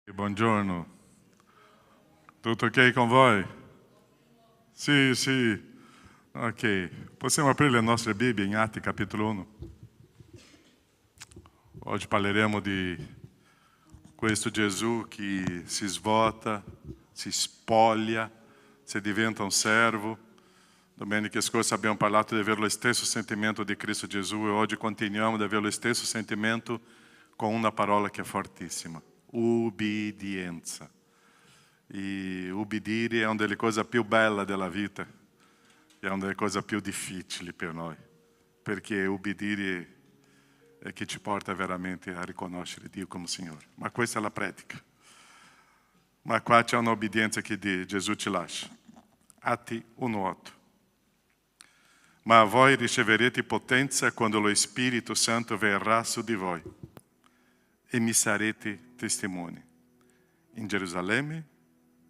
Buongiorno, tutto ok con voi? Sì, ok. Possiamo aprire le nostre Bibbie in Atti capitolo 1. Oggi parleremo di questo Gesù che si svuota, si spoglia, si diventa un servo. Domenica scorsa abbiamo parlato di avere lo stesso sentimento di Cristo Gesù e oggi continuiamo ad avere lo stesso sentimento con una parola che è fortissima: ubbidienza. E ubbidire è una delle cose più belle della vita, è una delle cose più difficili per noi, perché ubbidire è che ci porta veramente a riconoscere Dio come Signore. Ma questa è la pratica. Ma qua c'è un'obbedienza che Gesù ci lascia. Atti 1:8. Ma voi riceverete potenza quando lo Spirito Santo verrà su di voi e mi sarete testimoni in Gerusalemme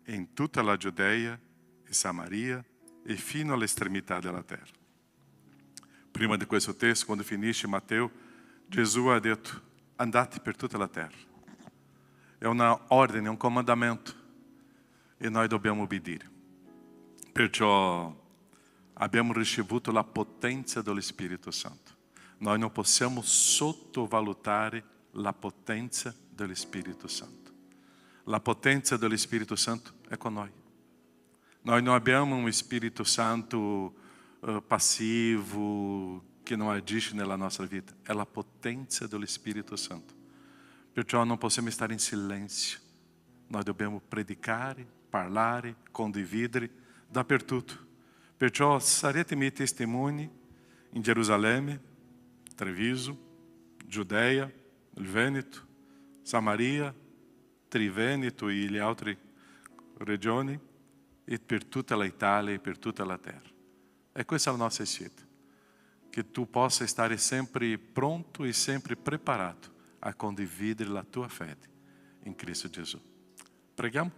e in tutta la Giudea e Samaria e fino all'estremità della terra. Prima di questo testo, quando finisce Matteo, Gesù ha detto: andate per tutta la terra. È una ordine, un comandamento e noi dobbiamo obbedire. Perciò abbiamo ricevuto la potenza dello Spirito Santo. Noi non possiamo sottovalutare la potenza dello Spirito Santo. La potenza dello Spirito Santo è con noi. Noi non abbiamo un Spirito Santo passivo che non agisce nella nostra vita. È la potenza dello Spirito Santo. Perciò non possiamo stare in silenzio. Noi dobbiamo predicare, parlare, condividere dappertutto. Perciò sarete miei testimoni in Gerusalemme, Treviso, Giudea, il Veneto, Samaria, Triveneto e le altre regioni e per tutta l'Italia e per tutta la terra. E questa è la nostra scelta, che tu possa stare sempre pronto e sempre preparato a condividere la tua fede in Cristo Gesù. Preghiamo?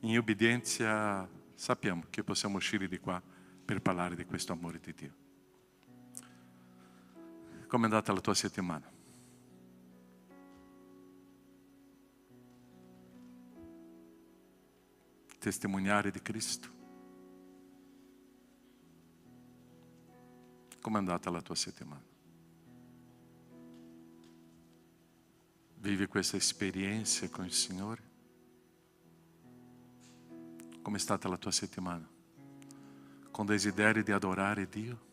In obbedienza sappiamo che possiamo uscire di qua per parlare di questo amore di Dio. Come è andata la tua settimana? Testimoniare di Cristo. Come è andata la tua settimana? Vivi questa esperienza con il Signore? Come è stata la tua settimana? Con desiderio di adorare Dio?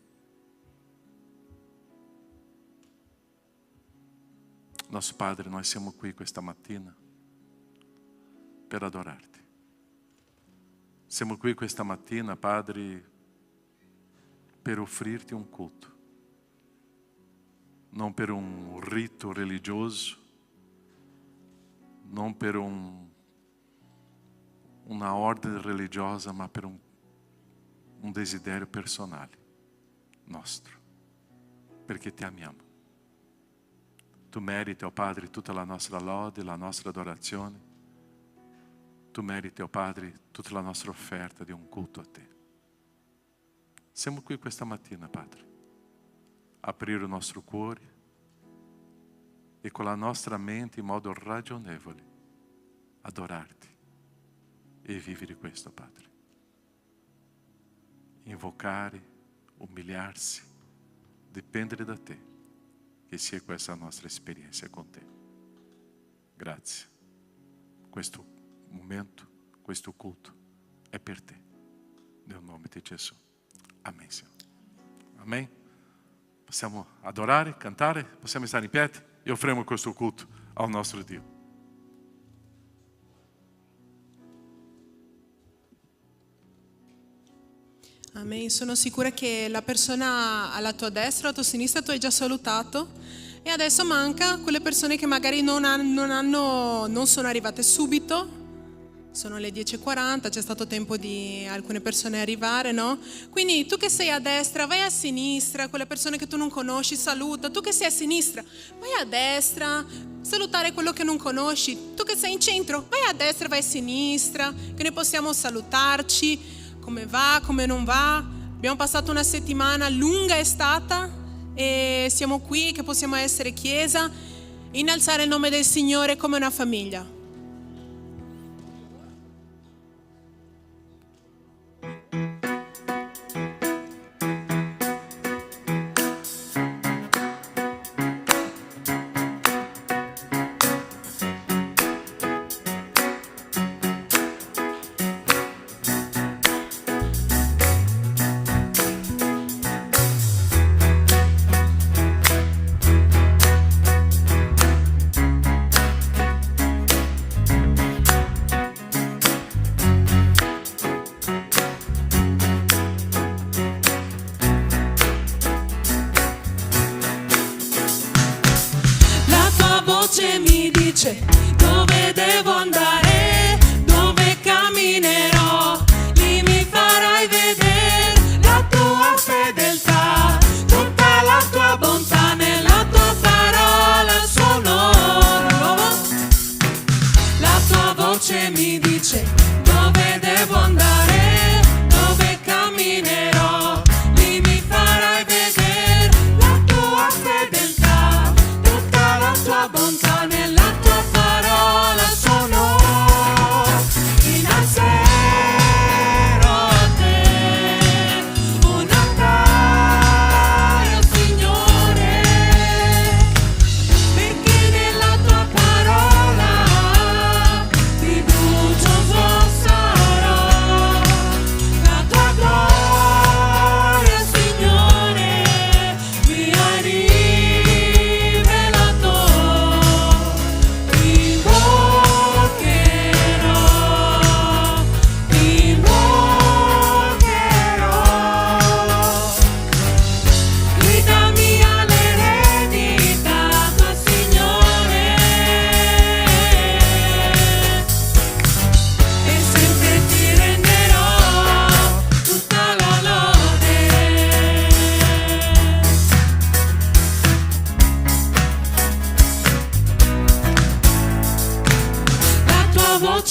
Nosso Padre, noi siamo qui questa mattina per adorarti. Siamo qui questa mattina, Padre, per offrirti un culto. Non per un rito religioso, non per una ordine religiosa, ma per un desiderio personale nostro, perché ti amiamo. Tu meriti, ó Padre, tutta la nostra lode, la nostra adorazione. Tu meriti, ó Padre, tutta la nostra offerta di un culto a te. Siamo qui questa mattina, Padre, aprire il nostro cuore e con la nostra mente in modo ragionevole adorarti e vivere questo, Padre. Invocare, umiliarsi, dipendere da te, che sia questa la nostra esperienza con te. Grazie. Questo momento, questo culto è per te. Nel nome di Gesù. Amen, Signore. Amen. Possiamo adorare, cantare, possiamo stare in piedi e offriamo questo culto al nostro Dio. Amen. Sono sicura che la persona alla tua destra o alla tua sinistra tu hai già salutato e adesso manca quelle persone che magari non sono arrivate subito. Sono le 10:40, c'è stato tempo di alcune persone arrivare, no? Quindi tu che sei a destra, vai a sinistra, quelle persone che tu non conosci, saluta. Tu che sei a sinistra, vai a destra, salutare quello che non conosci. Tu che sei in centro, vai a destra, vai a sinistra, che noi possiamo salutarci. Come va, come non va. Abbiamo passato una settimana lunga, è stata, e siamo qui che possiamo essere chiesa, innalzare il nome del Signore come una famiglia.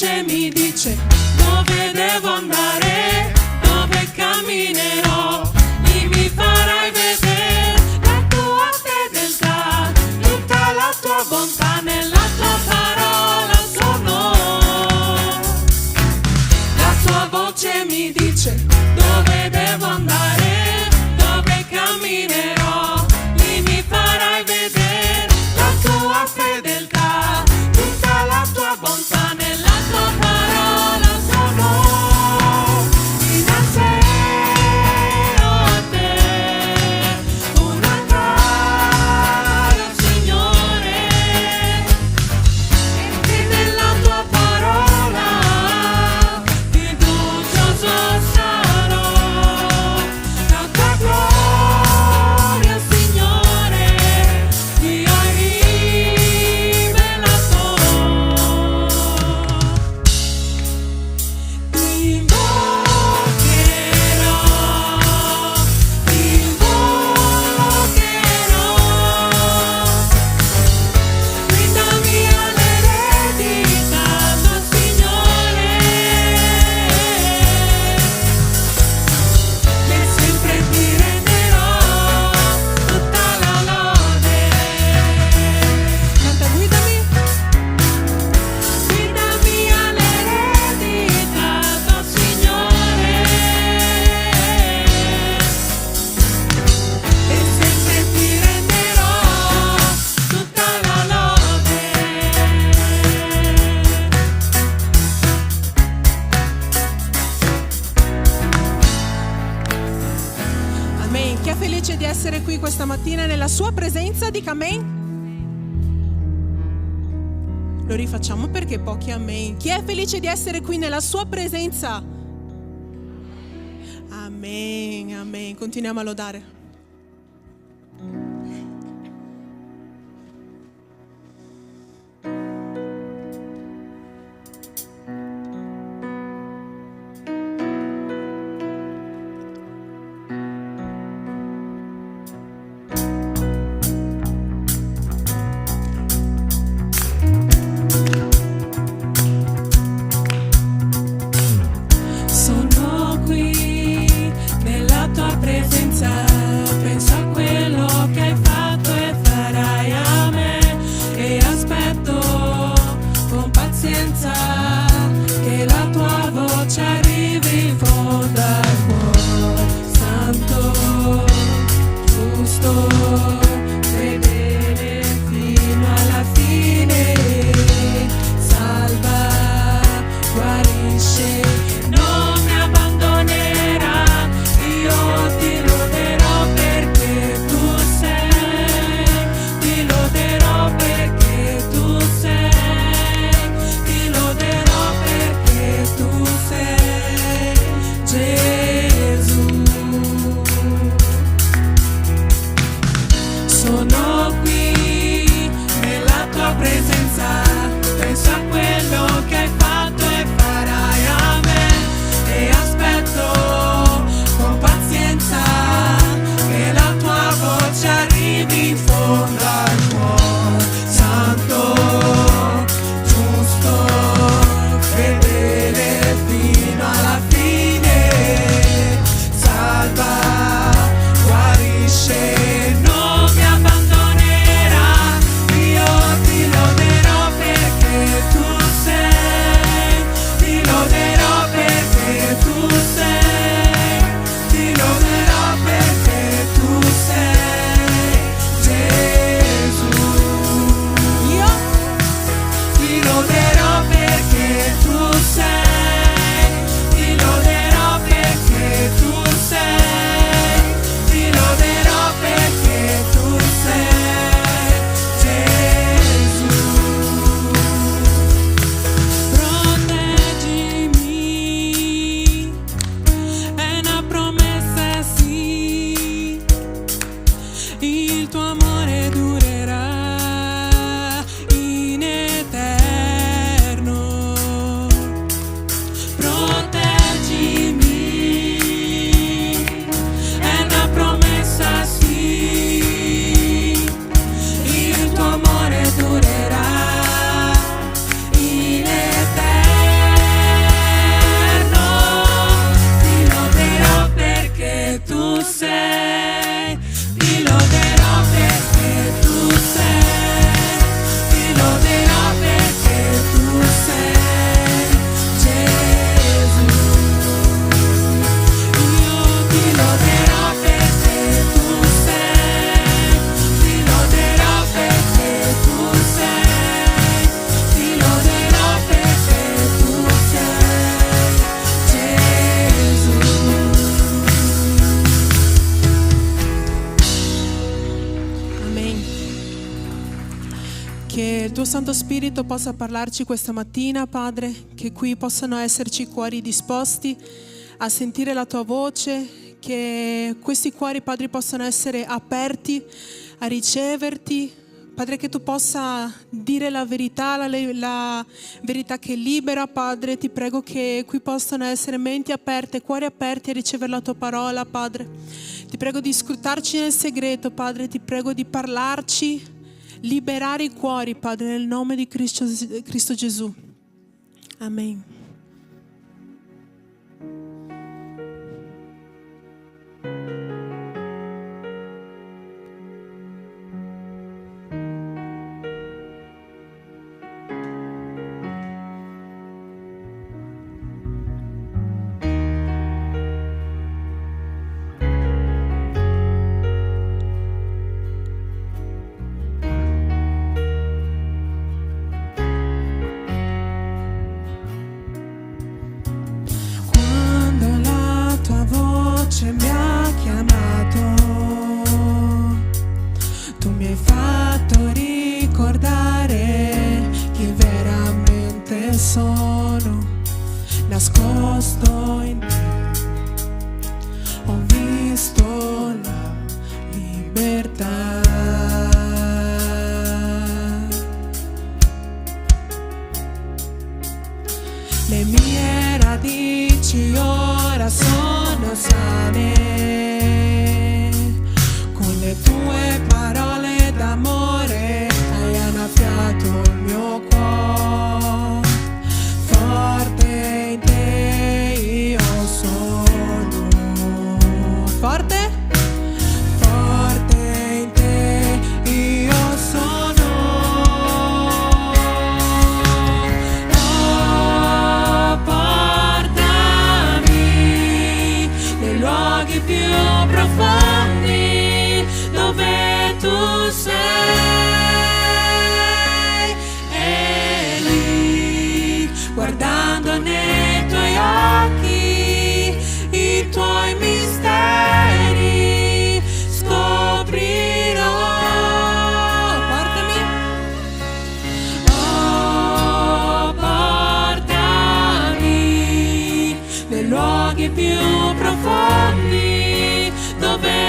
voce mi dice dove devo andare, dove camminerò, e mi farai vedere la tua fedeltà, tutta la tua bontà, nella tua parola sono. La tua voce mi dice dove devo andare, dove camminerò, e mi farai vedere la tua fedeltà, tutta la tua bontà, nella tua parola sono. Innalzerò a te una gloria, Signore, e nella tua parola fiducioso sarò. La tua gloria, Signore, mi hai rivelato. Ti invocherò, ti invocherò. Guidami all'eredità, tuo Signore, e sempre ti renderò tutta la lode. Canta, guidami all'eredità, tuo Signore, e sempre ti renderò tutta la lode. Amen. Chi è felice di essere qui questa mattina nella sua presenza? Dica amen. Lo rifacciamo perché pochi amen. Chi è felice di essere qui nella sua presenza? Amen, amen. Continuiamo a lodare. Sono qui nella tua presenza. che il tuo Santo Spirito possa parlarci questa mattina, Padre, che qui possano esserci cuori disposti a sentire la tua voce, che questi cuori, Padre, possano essere aperti a riceverti, Padre, che tu possa dire la verità che libera, Padre. Ti prego che qui possano essere menti aperte, cuori aperti a ricevere la tua parola, Padre. Ti prego di scrutarci nel segreto, Padre. Ti prego di parlarci, liberare i cuori, Padre, nel nome di Cristo Gesù. Amen. Mi ha chiamato, tu mi hai fatto ricordare chi veramente sono, nascosto in te, ho visto la libertà. Le mie radici ora sono sane, con le tue parole d'amore hai annaffiato il mio cuore, forte in te io sono, forte? Forte in te io sono. Luoghi più profondi dove tu sei, e lì guardando nei tuoi occhi i tuoi misteri scoprirò. Portami, oh portami nei luoghi più profondi dove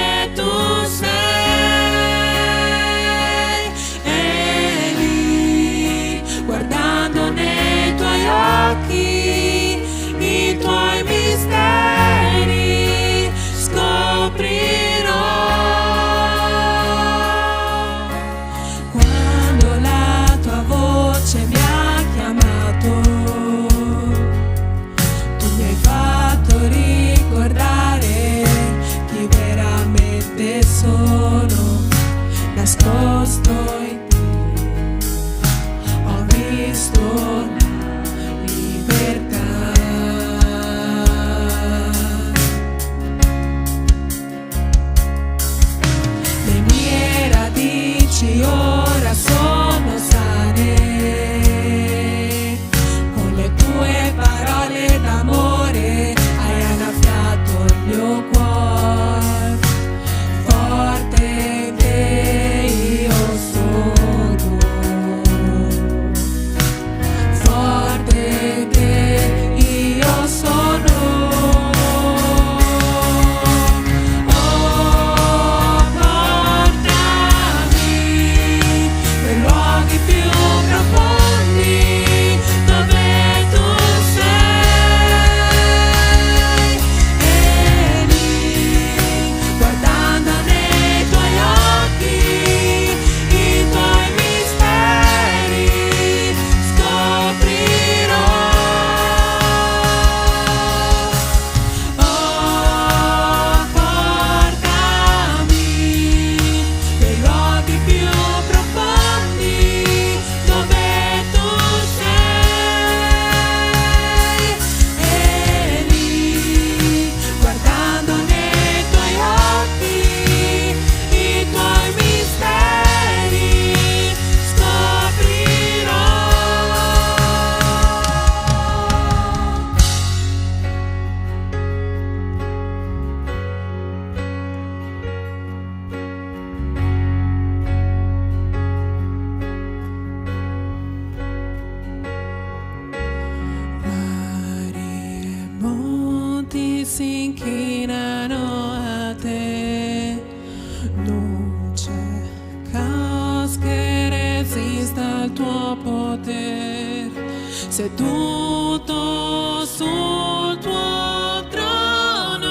seduto sul tuo trono,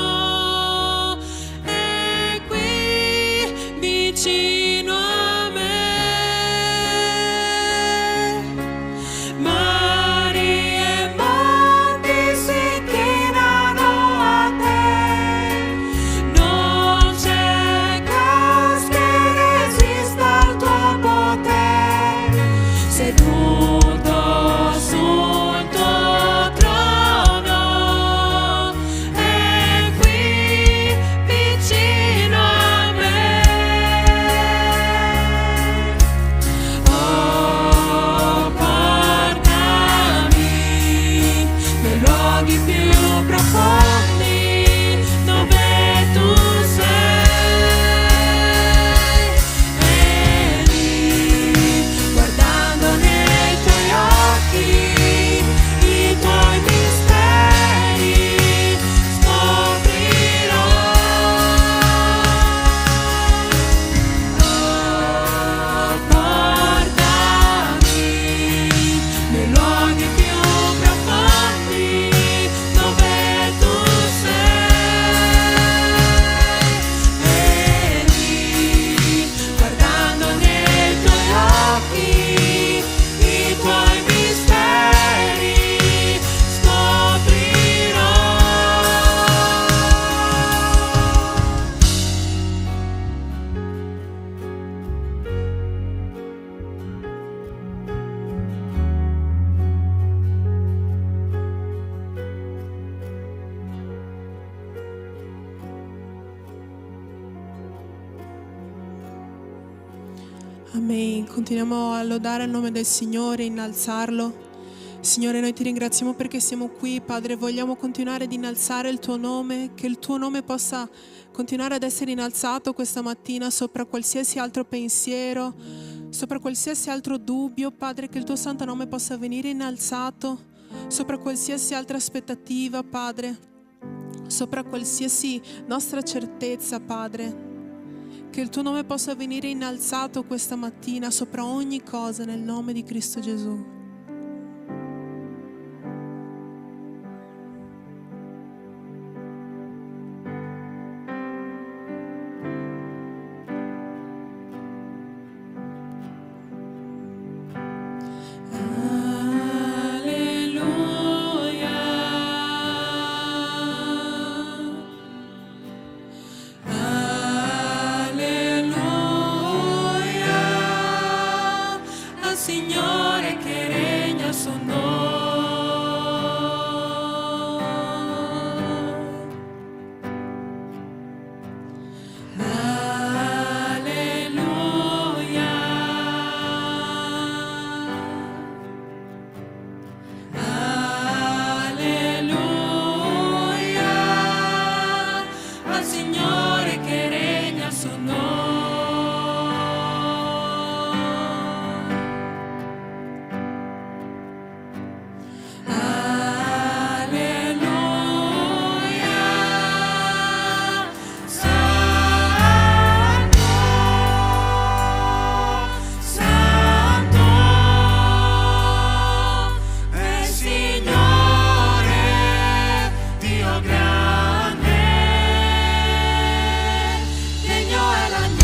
è qui vicino a me. Mari e monti si chinano a te, non c'è caos che resista al tuo potere, seduto sul tuo trono, è qui vicino a me. Oh, portami nei luoghi più profondi dove tu sei, e lì, guardando nei tuoi occhi, i tuoi misteri scoprirò. Oh, portami nei luoghi più profondi dove tu sei, e lì, guardando nei tuoi occhi, i tuoi misteri scoprirò. Amen. Continuiamo a lodare il nome del Signore, innalzarlo. Signore, noi ti ringraziamo perché siamo qui, Padre. Vogliamo continuare ad innalzare il tuo nome, che il tuo nome possa continuare ad essere innalzato questa mattina sopra qualsiasi altro pensiero, sopra qualsiasi altro dubbio, Padre, che il tuo santo nome possa venire innalzato sopra qualsiasi altra aspettativa, Padre, sopra qualsiasi nostra certezza, Padre. Che il tuo nome possa venire innalzato questa mattina sopra ogni cosa nel nome di Cristo Gesù. Signore che regna su noi. Alleluia. Alleluia. Al Signore che regna su noi. Grande, degno è l'agnello.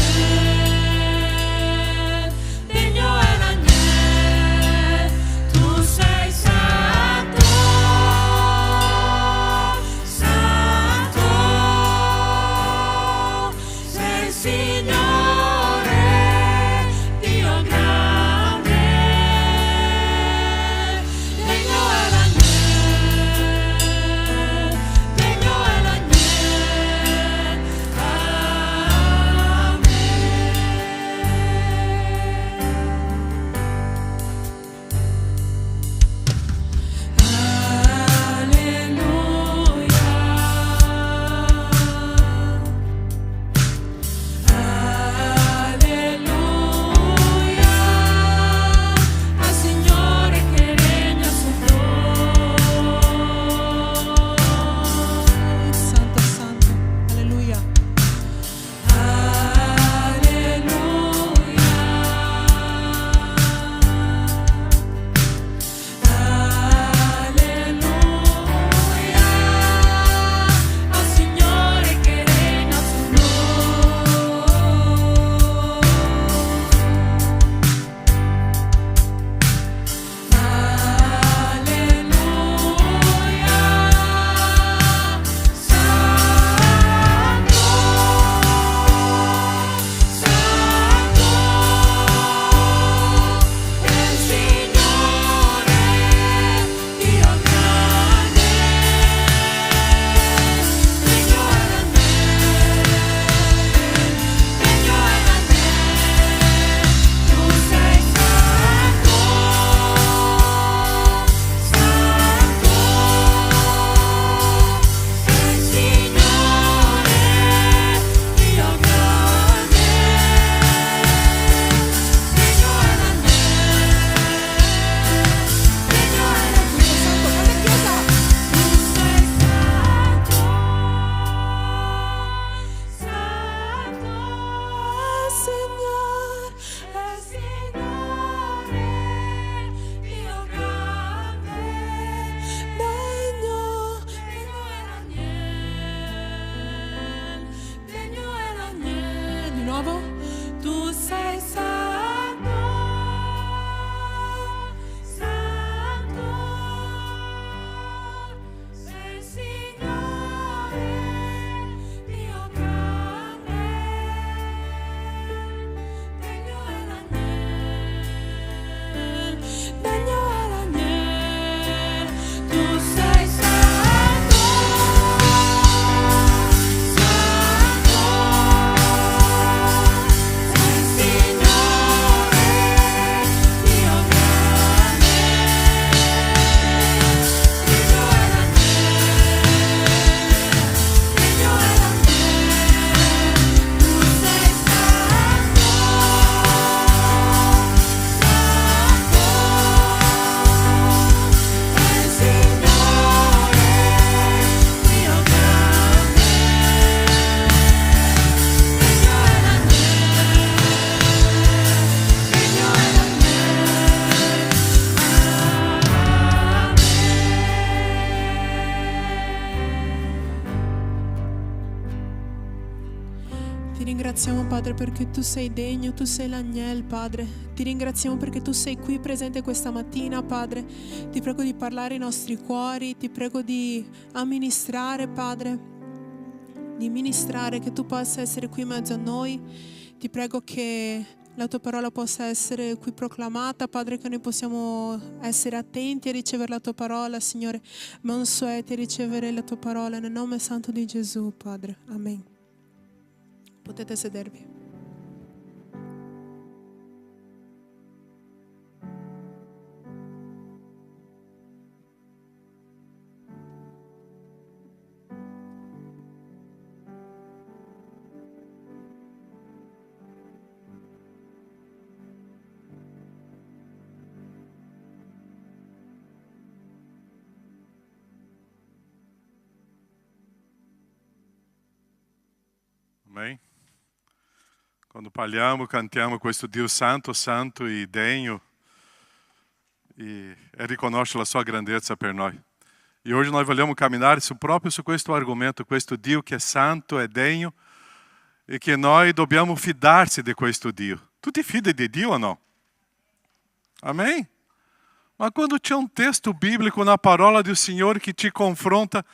Ti ringraziamo Padre perché Tu sei degno, Tu sei l'agnello Padre. Ti ringraziamo perché Tu sei qui presente questa mattina Padre. Ti prego di parlare ai nostri cuori, ti prego di amministrare Padre, di ministrare, che Tu possa essere qui in mezzo a noi. Ti prego che la Tua parola possa essere qui proclamata Padre, che noi possiamo essere attenti a ricevere la Tua parola Signore, mansueti a ricevere la Tua parola nel nome santo di Gesù Padre, amen. Potete sedervi. Amém? Quando parliamo, cantiamo questo Dio santo, santo e degno, e riconosce a sua grandezza per noi. E hoje nós vogliamo camminare su questo argomento, questo Dio che è santo, è degno, e che noi dobbiamo fidarsi di questo Dio. Tu ti fidi di Dio o no? Amém? Ma quando c'è un testo biblico, una parola del Signore che ti confronta,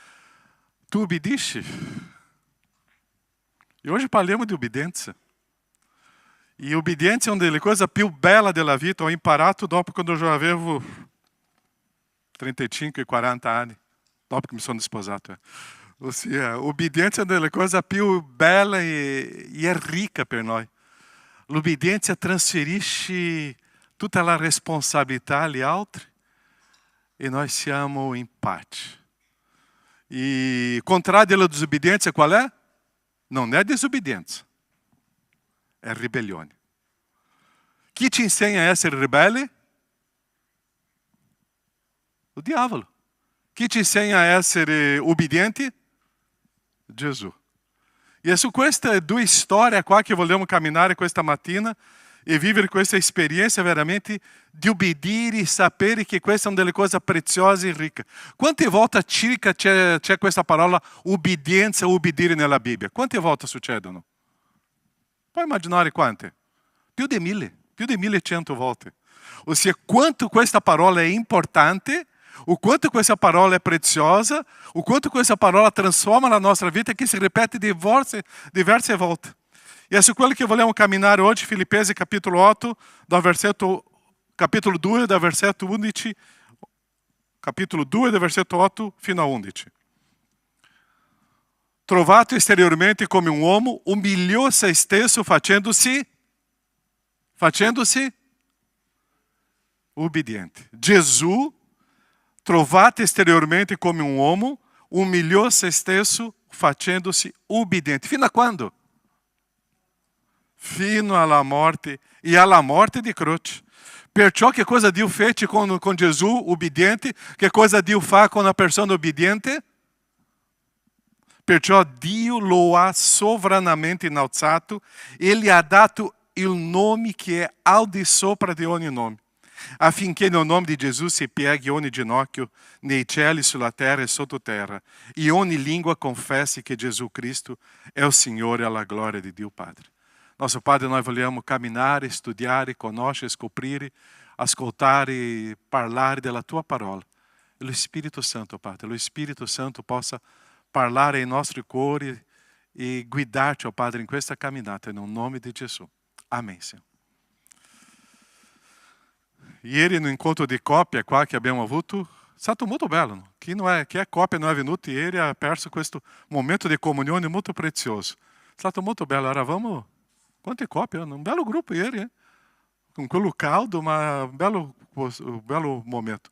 tu obbedisci? E hoje parliamo di obbedienza. E obbedienza è una delle cose più belle della vita. Ho imparato dopo quando eu já avevo 35 e 40 anni, dopo che mi sono sposato. Ossia, obbedienza è una delle cose più belle e è ricca per noi. L'obbedienza trasferisce tutta la responsabilità agli altri e noi siamo in pace. E il contrario della disobbedienza qual è? Non è disobbedienza, è ribellione. Chi ti insegna a essere ribelle? O diavolo. Chi ti insegna a essere obbediente? Gesù. E è su queste due storie qua che vogliamo camminare questa mattina e vivere questa esperienza veramente di obbedire e sapere che questa è una delle cose preziose e ricche. Quante volte circa c'è questa parola obbedienza, obbedire nella Bibbia? Quante volte succedono? Puoi immaginare quante? Più di 1100 volte. Ossia, quanto questa parola è importante, o quanto questa parola è preziosa, o quanto questa parola trasforma la nostra vita, che si ripete diverse volte. E è su quello che vogliamo camminare oggi, Filippesi capitolo 8, capitolo 2, dal versetto 11, capitolo 2, dal versetto 8 fino a 11. Trovato esteriormente come un uomo, umiliò se stesso facendosi ubbidiente. Gesù, trovato esteriormente come un uomo, umiliò se stesso facendosi ubbidiente. Fino a quando? Fino alla morte, e alla morte di croce. Perciò che cosa Dio fece con Gesù ubbidiente? Che cosa Dio fa con una persona ubbidiente? Perciò Dio lo ha sovranamente innalzato e gli ha dato il nome che è al di sopra di ogni nome, affinché nel nome di Gesù si pieghi ogni ginocchio nei cieli, sulla terra e sottoterra, e ogni lingua confessi che Gesù Cristo è il Signore alla gloria di Dio Padre. Nosso Padre, noi vogliamo camminare, studiare, conoscere, scoprire, ascoltare e parlare della Tua parola. E lo Spirito Santo, Padre, lo Spirito Santo possa parlare ai nostri cuori e guidarci, Padre, in questa camminata, nel nome di Gesù. Amém, Senhor. Ieri no incontro di coppia qua che abbiamo avuto, è stato molto bello. No? Chi è coppia non è venuto ieri ha perso questo momento di comunione molto prezioso. È stato molto bello. Eravamo, quante coppie? Un bello gruppo ieri, con quello caldo, ma un bello momento.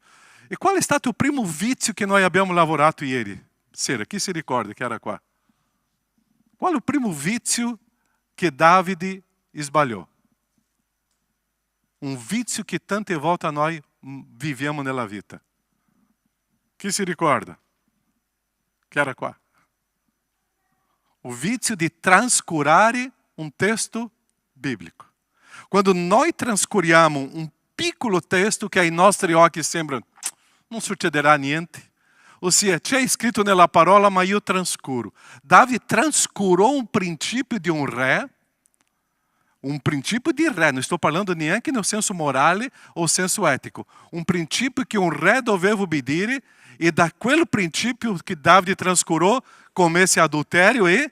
E qual è stato il primo vizio che noi abbiamo lavorato ieri sera? Chi si ricorda che era qua? Qual è il primo vizio che Davide sbagliò? Un vizio che tante volte noi viviamo nella vita. Chi si ricorda? Che era qua? O vizio di trascurare un testo biblico. Quando noi trascuriamo un piccolo testo che ai nostri occhi sembra non succederà niente, Ossia, c'è scritto nella parola, ma io trascuro. Davi trascurou um princípio de um re, não estou falando neanche no senso morale ou senso ético. Um princípio que um re doveva obbedire, e da quel princípio que Davide trascurou, comesse adultério e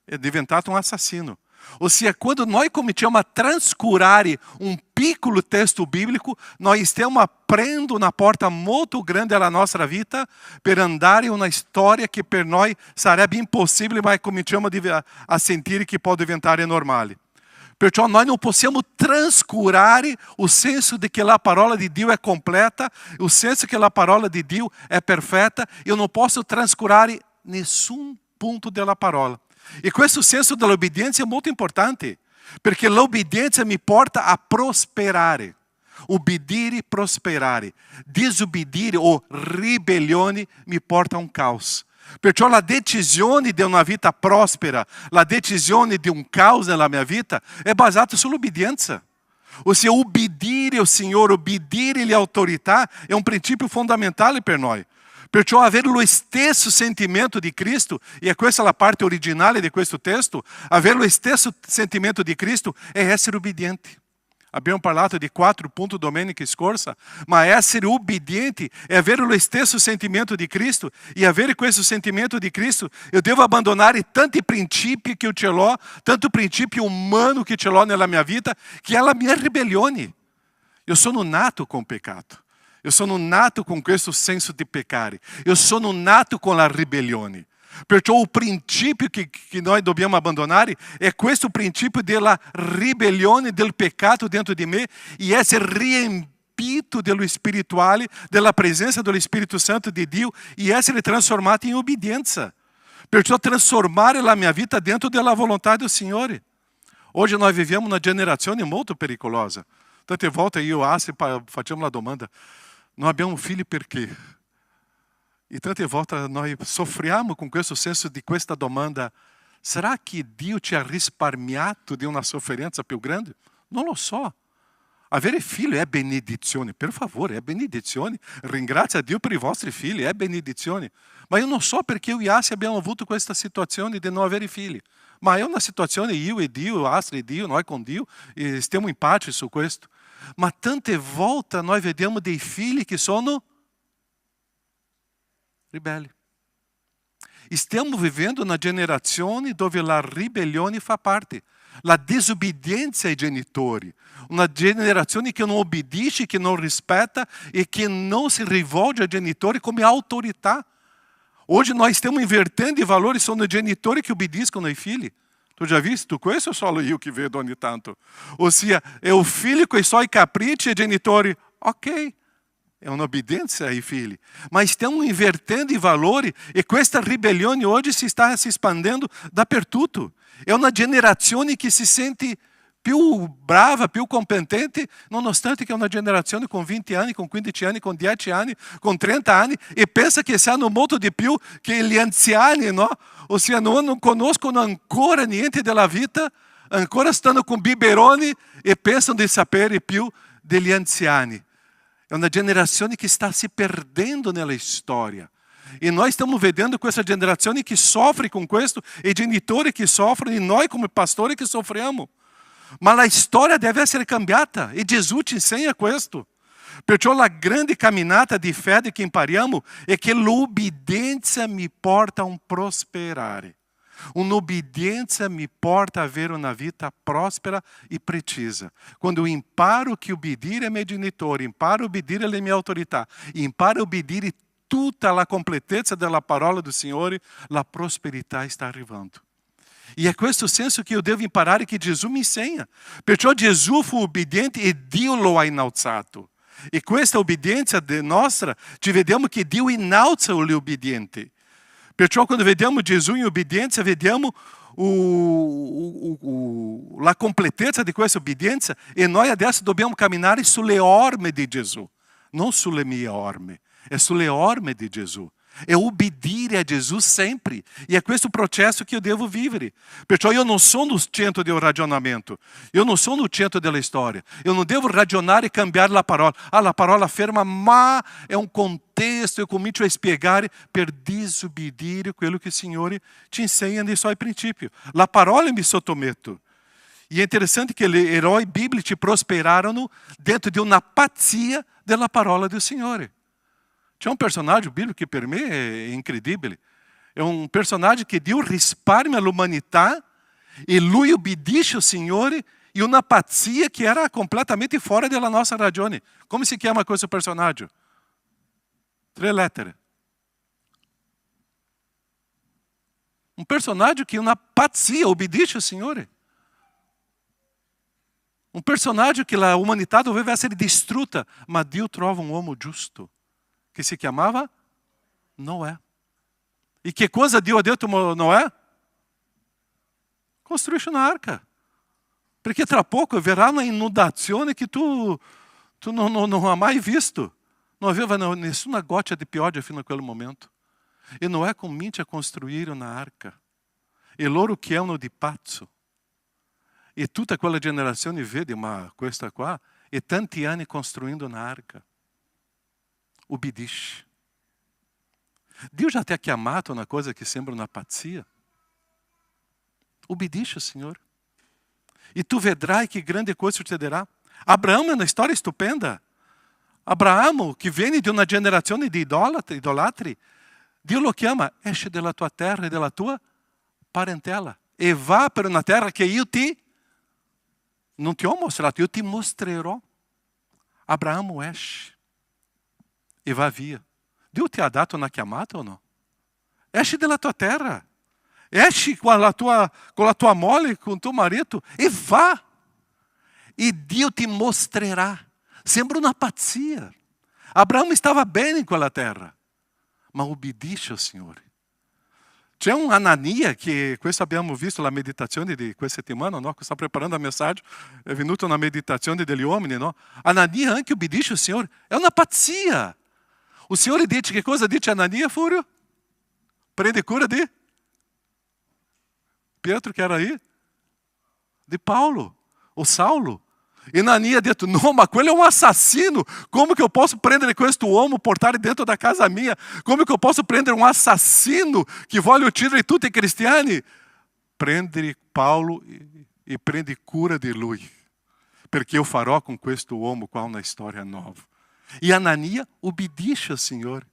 é diventato um assassino. Ossia, quando nós cominciamo a trascurare um piccolo testo bíblico, nós stiamo aprendo una porta molto grande alla nostra vita per andare in una storia che per noi sarebbe impossibile, ma cominciamo a sentire che può diventare normale. Perciò noi non possiamo trascurare o senso di che la parola di Dio è completa, o senso che la parola di Dio è perfetta. Io non posso trascurare nessun punto della parola. E questo senso dell'obbedienza è molto importante, perché l'obbedienza mi porta a prosperare. Obbedire, prosperare. Disobbedire o ribellione mi porta a un caos. Perciò la decisione di una vita prospera, la decisione di un caos nella mia vita è basata sull'obbedienza. Ossia, obbedire ao Signore, obbedire alle autorità è un principio fondamentale per noi. Perciò avere lo stesso sentimento di Cristo, e questa è la parte originale di questo testo, avere lo stesso sentimento di Cristo è essere obbedienti. Abbiamo parlato di 4 punti domenica scorsa, ma essere obbedienti è avere lo stesso sentimento di Cristo, e avere questo sentimento di Cristo, eu devo abbandonare tanti principi che io ce l'ho, tanto principio umano che ce l'ho nella mia vita, che è la mia ribellione. Eu sono nato com o pecado. Eu sono nato com questo senso di peccare. Eu sono nato com la ribellione. Perciò o princípio que nós dobbiamo abbandonare è questo principio della ribellione, del peccato dentro di me, e essere riempito dello spirituale, della presenza dello Spirito Santo di Dio, e essere transformato in obbedienza. Perciò trasformare la mia vita dentro della volontà del Signore. Hoje nós vivemos uma gerazione molto pericolosa. Tante volte io e Assi facciamo la domanda: non abbiamo figli perché? E tante volte noi soffriamo con questo senso di questa domanda: será che Dio ci ha risparmiato di una sofferenza più grande? Non lo so. Avere figli è benedizione, per favore, è benedizione. Ringrazia Dio per i vostri figli, è benedizione. Ma io non so perché io e Assi abbiamo avuto questa situazione di non avere figli. Ma è una situazione io e Dio, Assi e Dio, noi con Dio, e stiamo in pace su questo. Ma tante volte noi vediamo dei figli che sono ribelli. Stiamo vivendo una generazione dove la ribellione fa parte. La disobbedienza ai genitori. Una generazione che non obbedisce, che non rispetta e che non si rivolge ai genitori come autorità. Hoje nós stiamo invertendo i valori, sono i genitori che obbediscono ai figli. Tu já visto questo o solo io che vedo ogni tanto? Ossia, è o figlio con i suoi capricci e i genitori, ok, è un'obbedienza ai figli. Ma stiamo invertendo i valori e questa ribellione oggi si sta espandendo dappertutto. È una generazione che si sente più brava, più competente, nonostante che è una generazione con 20 anni, con 15 anni, con 10 anni, con 30 anni, e pensa che sanno molto di più che gli anziani, no? Ossia, non conoscono ancora niente della vita, ancora stanno con biberoni e pensano di sapere più degli anziani. È una generazione che sta si perdendo nella storia. E noi stiamo vedendo questa generazione che soffre con questo, e i genitori che soffrono, e noi come pastori che soffriamo. Ma la storia deve essere cambiata, e Gesù ci insegna questo. Perciò la grande camminata di fede che impariamo è che l'obbedienza mi porta a un prosperare. Un'obbedienza mi porta a avere una vita prospera e precisa. Quando eu imparo che obbedire ai miei genitori, imparo a obbedire alle mie autorità, imparo a obbedire tutta la completezza della parola del Signore, la prosperità sta arrivando. E è questo senso che io devo imparare, che Gesù mi insegna. Perciò Gesù fu obbediente e Dio lo ha innalzato. E questa obbedienza nostra, ci vediamo che Dio innalza l'obbediente. Perciò quando vediamo Gesù in obbedienza, vediamo la completezza di questa obbedienza, e noi adesso dobbiamo camminare sulle orme di Gesù, non sulle mie orme, è sulle orme di Gesù. É obbedire a Gesù sempre. E è questo processo che io devo vivere. Perciò io non sono il centro del ragionamento. Io non sono il centro della storia. Io non devo ragionare e cambiare la parola. La parola ferma, ma è un contesto. Io comincio a spiegare per disobbedire quello che il Signore ci insegna nei suoi principi. La parola mi sottometto. E è interessante che gli eroi biblici prosperarono dentro di una pazzia della parola del Signore. C'è un personaggio bíblico che per me è incredibile. È un personaggio che Dio risparmia l'umanità e lui obbedisce al Signore in una pazzia che era completamente fuori dalla nostra ragione. Come si chiama questo personaggio? 3 lettere. Un personaggio che in una pazzia obbedisce al Signore. Un personaggio che la umanità doveva essere distrutta, ma Dio trova un uomo giusto, che si chiamava Noè. E che cosa Dio ha detto a Noè? Costruisci un'arca. Perché tra poco verrà una inundazione che tu non hai mai visto. Non aveva nessuna goccia di pioggia fino a quel momento. E Noè comincia a costruire una arca. E loro chiamano di pazzo. E tutta quella generazione vede, ma questa qua, e tanti anni costruindo una arca. Obbedisce. Dio já ti ha chiamato a una cosa che sembra una pazzia. Obbedisce, Signore. E tu vedrai che grande coisa succederà. Abraão è una storia stupenda. Abraão, che viene di una generazione di idolatri, Dio lo chiama, esce dalla tua terra e dalla tua parentela e va per una terra che io non ti ho mostrato, io ti mostrerò. Abraão esce e va via. Dio ti ha dato una chiamata o no? Esci dalla tua terra. Esci com a tua mole, com o tuo marito e vá. E Dio ti mostrerà. Sembra una pazzia. Abraão estava bene in quella terra, ma obbedisce al Signore. C'è un Anania che, questo abbiamo visto la meditazione di questa settimana, no? Che sta preparando la messaggio, è venuta una meditazione degli uomini, no? Anania anche obbedisce al Signore. È una pazzia. O Signore dice, che cosa dice Anania, Fúrio? Prende cura di Pietro, che era aí? Di Paulo, o Saulo. E Anania ha detto, no, ma quello è un assassino. Come che eu posso prendere questo uomo, portare dentro da casa mia? Come che eu posso prendere un assassino che vuole uccidere tutti i cristiani? Prende Paulo e prende cura di lui. Perché io farò con questo uomo qua una storia nuova. E Anania obbedisce al Signore.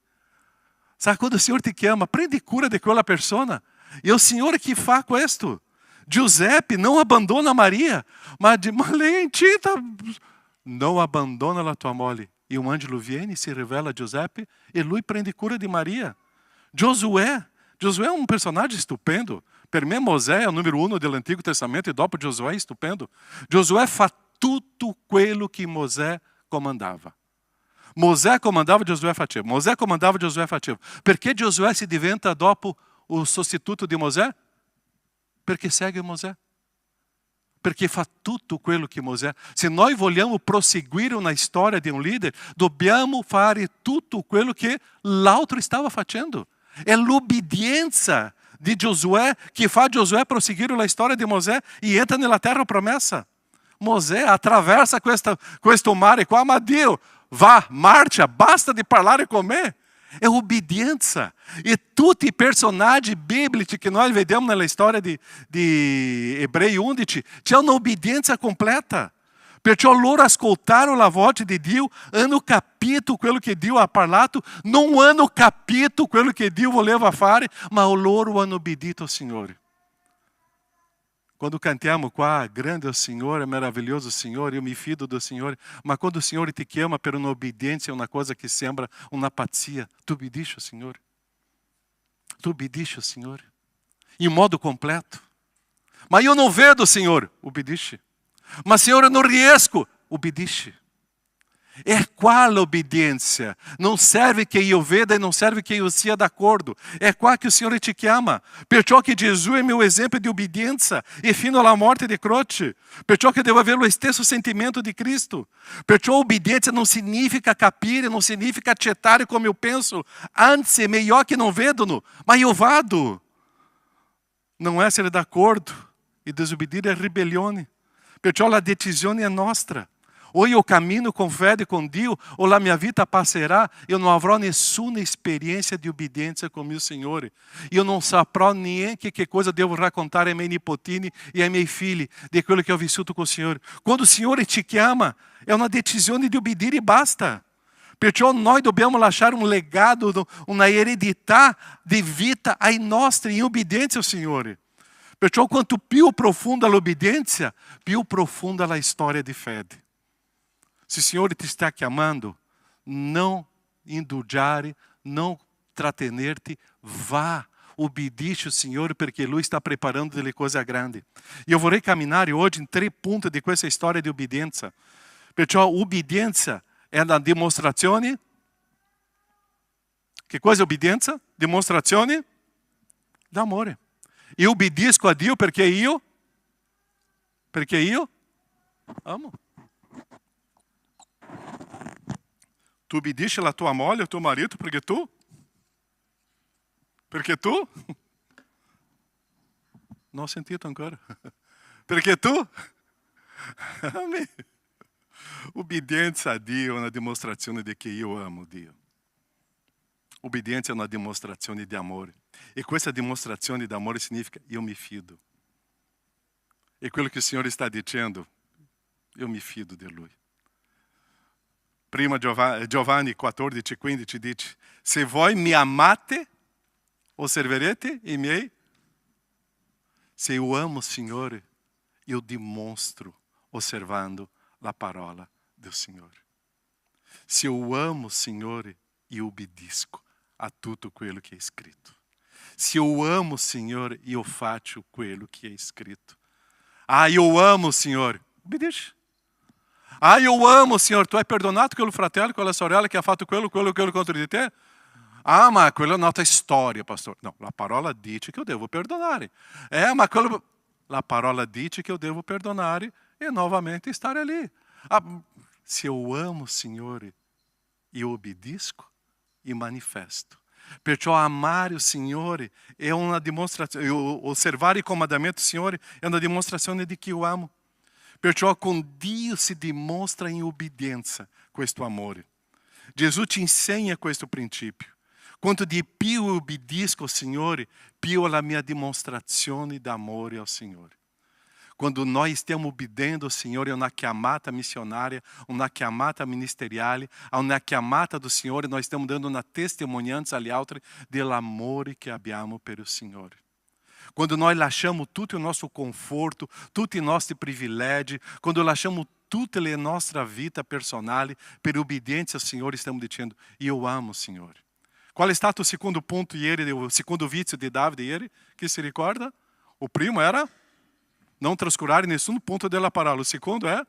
Sabe quando o Signore ti chiama, prende cura di quella persona. E è il Signore che fa questo. Giuseppe não abandona Maria, mas Valentina, não abandona la tua mole. E um angelo viene, se revela a Giuseppe e lui prende cura de Maria. Josué é um personagem estupendo. Per me Mosè è il numero 1 dell'Antigo Testamento e dopo Josué è stupendo. Josué fa tutto quello che Mosè comandava. Mosè comandava, Josué faceva. Mosè comandava, Josué faceva. Perché Josué si diventa dopo o sostituto di Mosè? Perché segue Mosè. Perché fa tutto quello che Mosè. Se noi vogliamo proseguire una storia di un leader, dobbiamo fare tutto quello che l'altro stava facendo. È l'obbedienza di Giosuè che fa Giosuè proseguire la storia di Mosè e entra nella terra promessa. Mosè attraversa questo mare qua, ma Dio, vá, marcia, basta di parlare con me. È obbedienza. E tutti i personaggi biblici che noi vediamo nella storia di Ebrei 11, c'è un'obbedienza completa. Perciò loro ascoltarono la voce di Dio, hanno capito quello che Dio ha parlato, non hanno capito quello che Dio voleva fare, ma loro hanno obbedito al Signore. Quando cantiamo qua, grande é o Senhor, é maravilhoso o Senhor, eu me fido do Senhor. Mas quando o Senhor te chiama per uma obediência, uma coisa que sembra uma patia, tu obbedisci ao Senhor. Tu obbedisci ao Senhor. Em modo completo. Mas eu não vedo o Senhor, obbedisci. Mas Senhor, eu não riesco, obbedisci. É qual a obediência? Não serve che io veda e non serve che io sia d'accordo. È qua che il Signore ti chiama. Perciò che Gesù è mio esempio di obbedienza e fino alla morte di croce. Perciò che devo avere lo stesso sentimento di Cristo. Perciò obbedienza non significa capire, non significa accettare come io penso. Anzi, è meglio che non vedono, ma io vado. Non essere d'accordo e disobbedire è ribellione. Perciò la decisione è nostra. Ou eu cammino com fé e com Dio, ou a minha vida passerà, eu não avrò nessuna experiência de obediência com meu Senhor. Eu não saprò neanche che cosa devo raccontare ai miei nipotini e ai miei figli di quello che ho vissuto com o Senhor. Quando o Senhor ti chiama, è una decisione di obbedire e basta. Perciò noi dobbiamo lasciare un legado, una eredità di vita ai nostri in obbedienza ao Signore. Perciò quanto più profonda l'obbedienza, più profonda la storia di fede. Se o Senhor te está chamando, não indulgare, não tratener-te, vá, obedisce o Senhor, porque Lui está preparando delle cose grandi. E eu vorrei camminare oggi in 3 punti di questa storia di obbedienza. Perciò obbedienza è la dimostrazione. Che cosa è obbedienza? Dimostrazione d'amore. Io obbedisco a Dio perché io amo. Tu obbedisci alla tua moglie, al tuo marito, perché tu? Perché tu? Non ho sentito ancora. Perché tu? Amém. Obbedienza a Dio è una dimostrazione di che io amo Dio. Obbedienza è una dimostrazione di amore. E questa dimostrazione di amore significa io mi fido. E quello che il Signore sta dicendo, io mi fido di Lui. Prima Giovanni 14:15 dice, se voi mi amate, osserverete i miei. Se eu amo o Senhor, eu demonstro osservando la parola do Senhor. Se eu amo o Senhor, eu obedisco a tudo quello que é escrito. Se eu amo o Senhor, eu faccio quello que é escrito. Ah, eu amo o Senhor. Obbedisci. Ah, eu amo o Senhor. Tu hai perdonato quello fratello, quella sorella che ha fatto quello contro di te? Ah, ma quella è un'altra storia, pastor. No, la parola dice che io devo perdonare. Ma quello... La parola dice che io devo perdonare e novamente stare lì. Ah, se eu amo o Senhor, eu obedisco e manifesto. Perciò amare o Signore è una dimostrazione, osservare i comandamenti del Signore è una dimostrazione di che io amo. Perciò con Dio si dimostra in obbedienza questo amore. Gesù ci insegna questo principio. Quanto di più obbedisco al Signore, più la mia dimostrazione d'amore ao Signore. Quando noi stiamo obbedendo al Signore, è una chiamata missionaria, una chiamata ministeriale, a una chiamata do Signore, noi stiamo dando una testimonianza agli altri dell'amore che abbiamo per il Signore. Quando nós lasciamo tutto il nostro conforto, tutti i nostri privilegi, quando lasciamo tutta la nostra vita personale per obbedienza al Signore, stiamo dicendo, io amo il Signore. Qual è stato il secondo punto ieri, il secondo vizio di Davide ieri? Chi si ricorda? O primo era non trascurare nessun punto della parola. Il secondo è?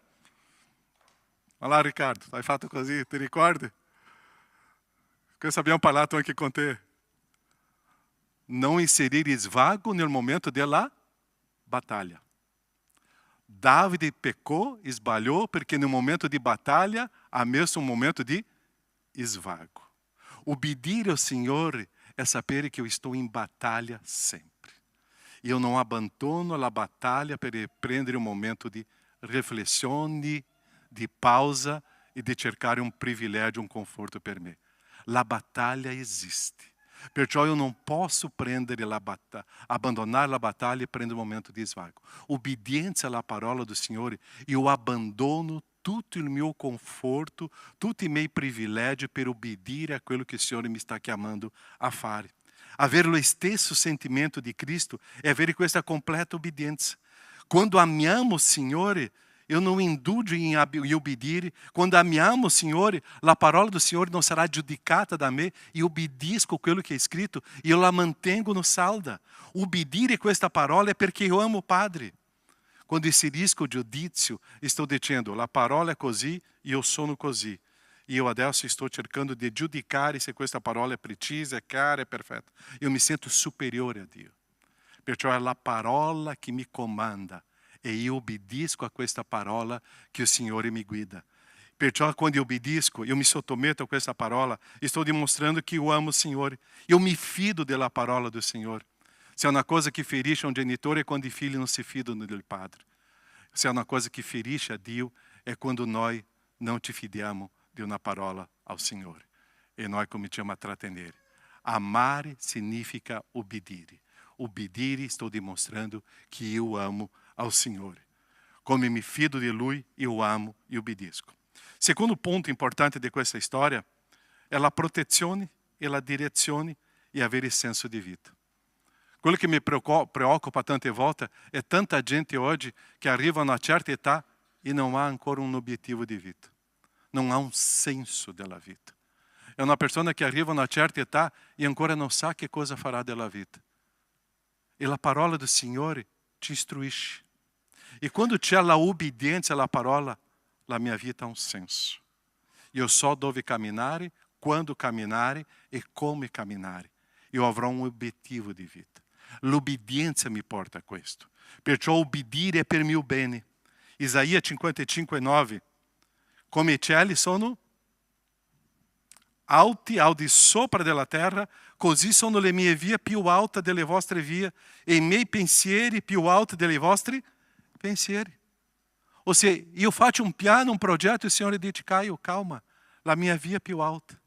Olha lá, Riccardo, hai fatto così, ti ricordi? Questo abbiamo parlato anche con te. Não inserir svago nel momento della batalha. Davide pecou, esbalhou, porque no momento de batalha há mesmo um momento de svago. Obedir ao Senhor é saber que eu estou em batalha sempre. E eu não abandono a batalha para prendere um momento de riflessione, de pausa e de cercare um privilégio, um conforto per me. La batalha existe. Perciò eu não posso prendere abandonar a batalha e prendere um momento de svago. Obbedienza alla parola do Senhor, eu abandono tutto il mio conforto, tutti i miei privilegi per obbedire a quello che il Signore mi sta chiamando a fare. Avere lo stesso sentimento di Cristo è avere questa completa obbedienza. Quando amiamo il Signore, eu não indulgo em obedir. Quando amiamo o Signore, a parola do Signore não será giudicata da me e obedisco quello che è scritto e eu la mantengo no salda. Obbedire questa parola è perché io amo o Padre. Quando inserisco o giudizio, estou dicendo, la parola è così, io sono così. io adesso sto cercando di giudicare se questa parola è precisa, è chiara, è perfetta. Io mi sento superiore a Dio. Perciò è la parola che mi comanda e io obbedisco a questa parola che il Signore mi guida. Perciò quando io obbedisco, io mi sottometto a questa parola, sto dimostrando che io amo il Signore. Io mi fido della parola del Signore. Se è una cosa che ferisce un genitore è quando i figli non si fidano del padre. Se è una cosa che ferisce a Dio è quando noi non ci fidiamo di una parola al Signore e noi cominciamo a trattenere. Amare significa obbedire. Obbedire, sto dimostrando che io amo al Signore. Come mi fido di Lui, io amo e obbedisco. Secondo punto importante di questa storia è la protezione e la direzione e avere senso di vita. Quello che mi preoccupa tante volte è tanta gente oggi che arriva a una certa età e non ha ancora un obiettivo di vita. Non ha un senso della vita. È una persona che arriva a una certa età e ancora non sa che cosa farà della vita. E la parola del Signore ci istruisce. E quando c'è la obbedienza alla parola, la mia vita ha un senso. Io so dove camminare, quando camminare e come camminare. Io avrò un obiettivo di vita. L'obbedienza mi porta a questo. Perciò obbedire è per mio bene. Isaia 55,9. Come i cieli sono alti al di sopra della terra, così sono le mie vie più alte delle vostre vie e i miei pensieri più alti dei vostri pensieri. Ou seja, io faccio un piano, un progetto e il Signore dice, Caio, calma, la mia via è più alta.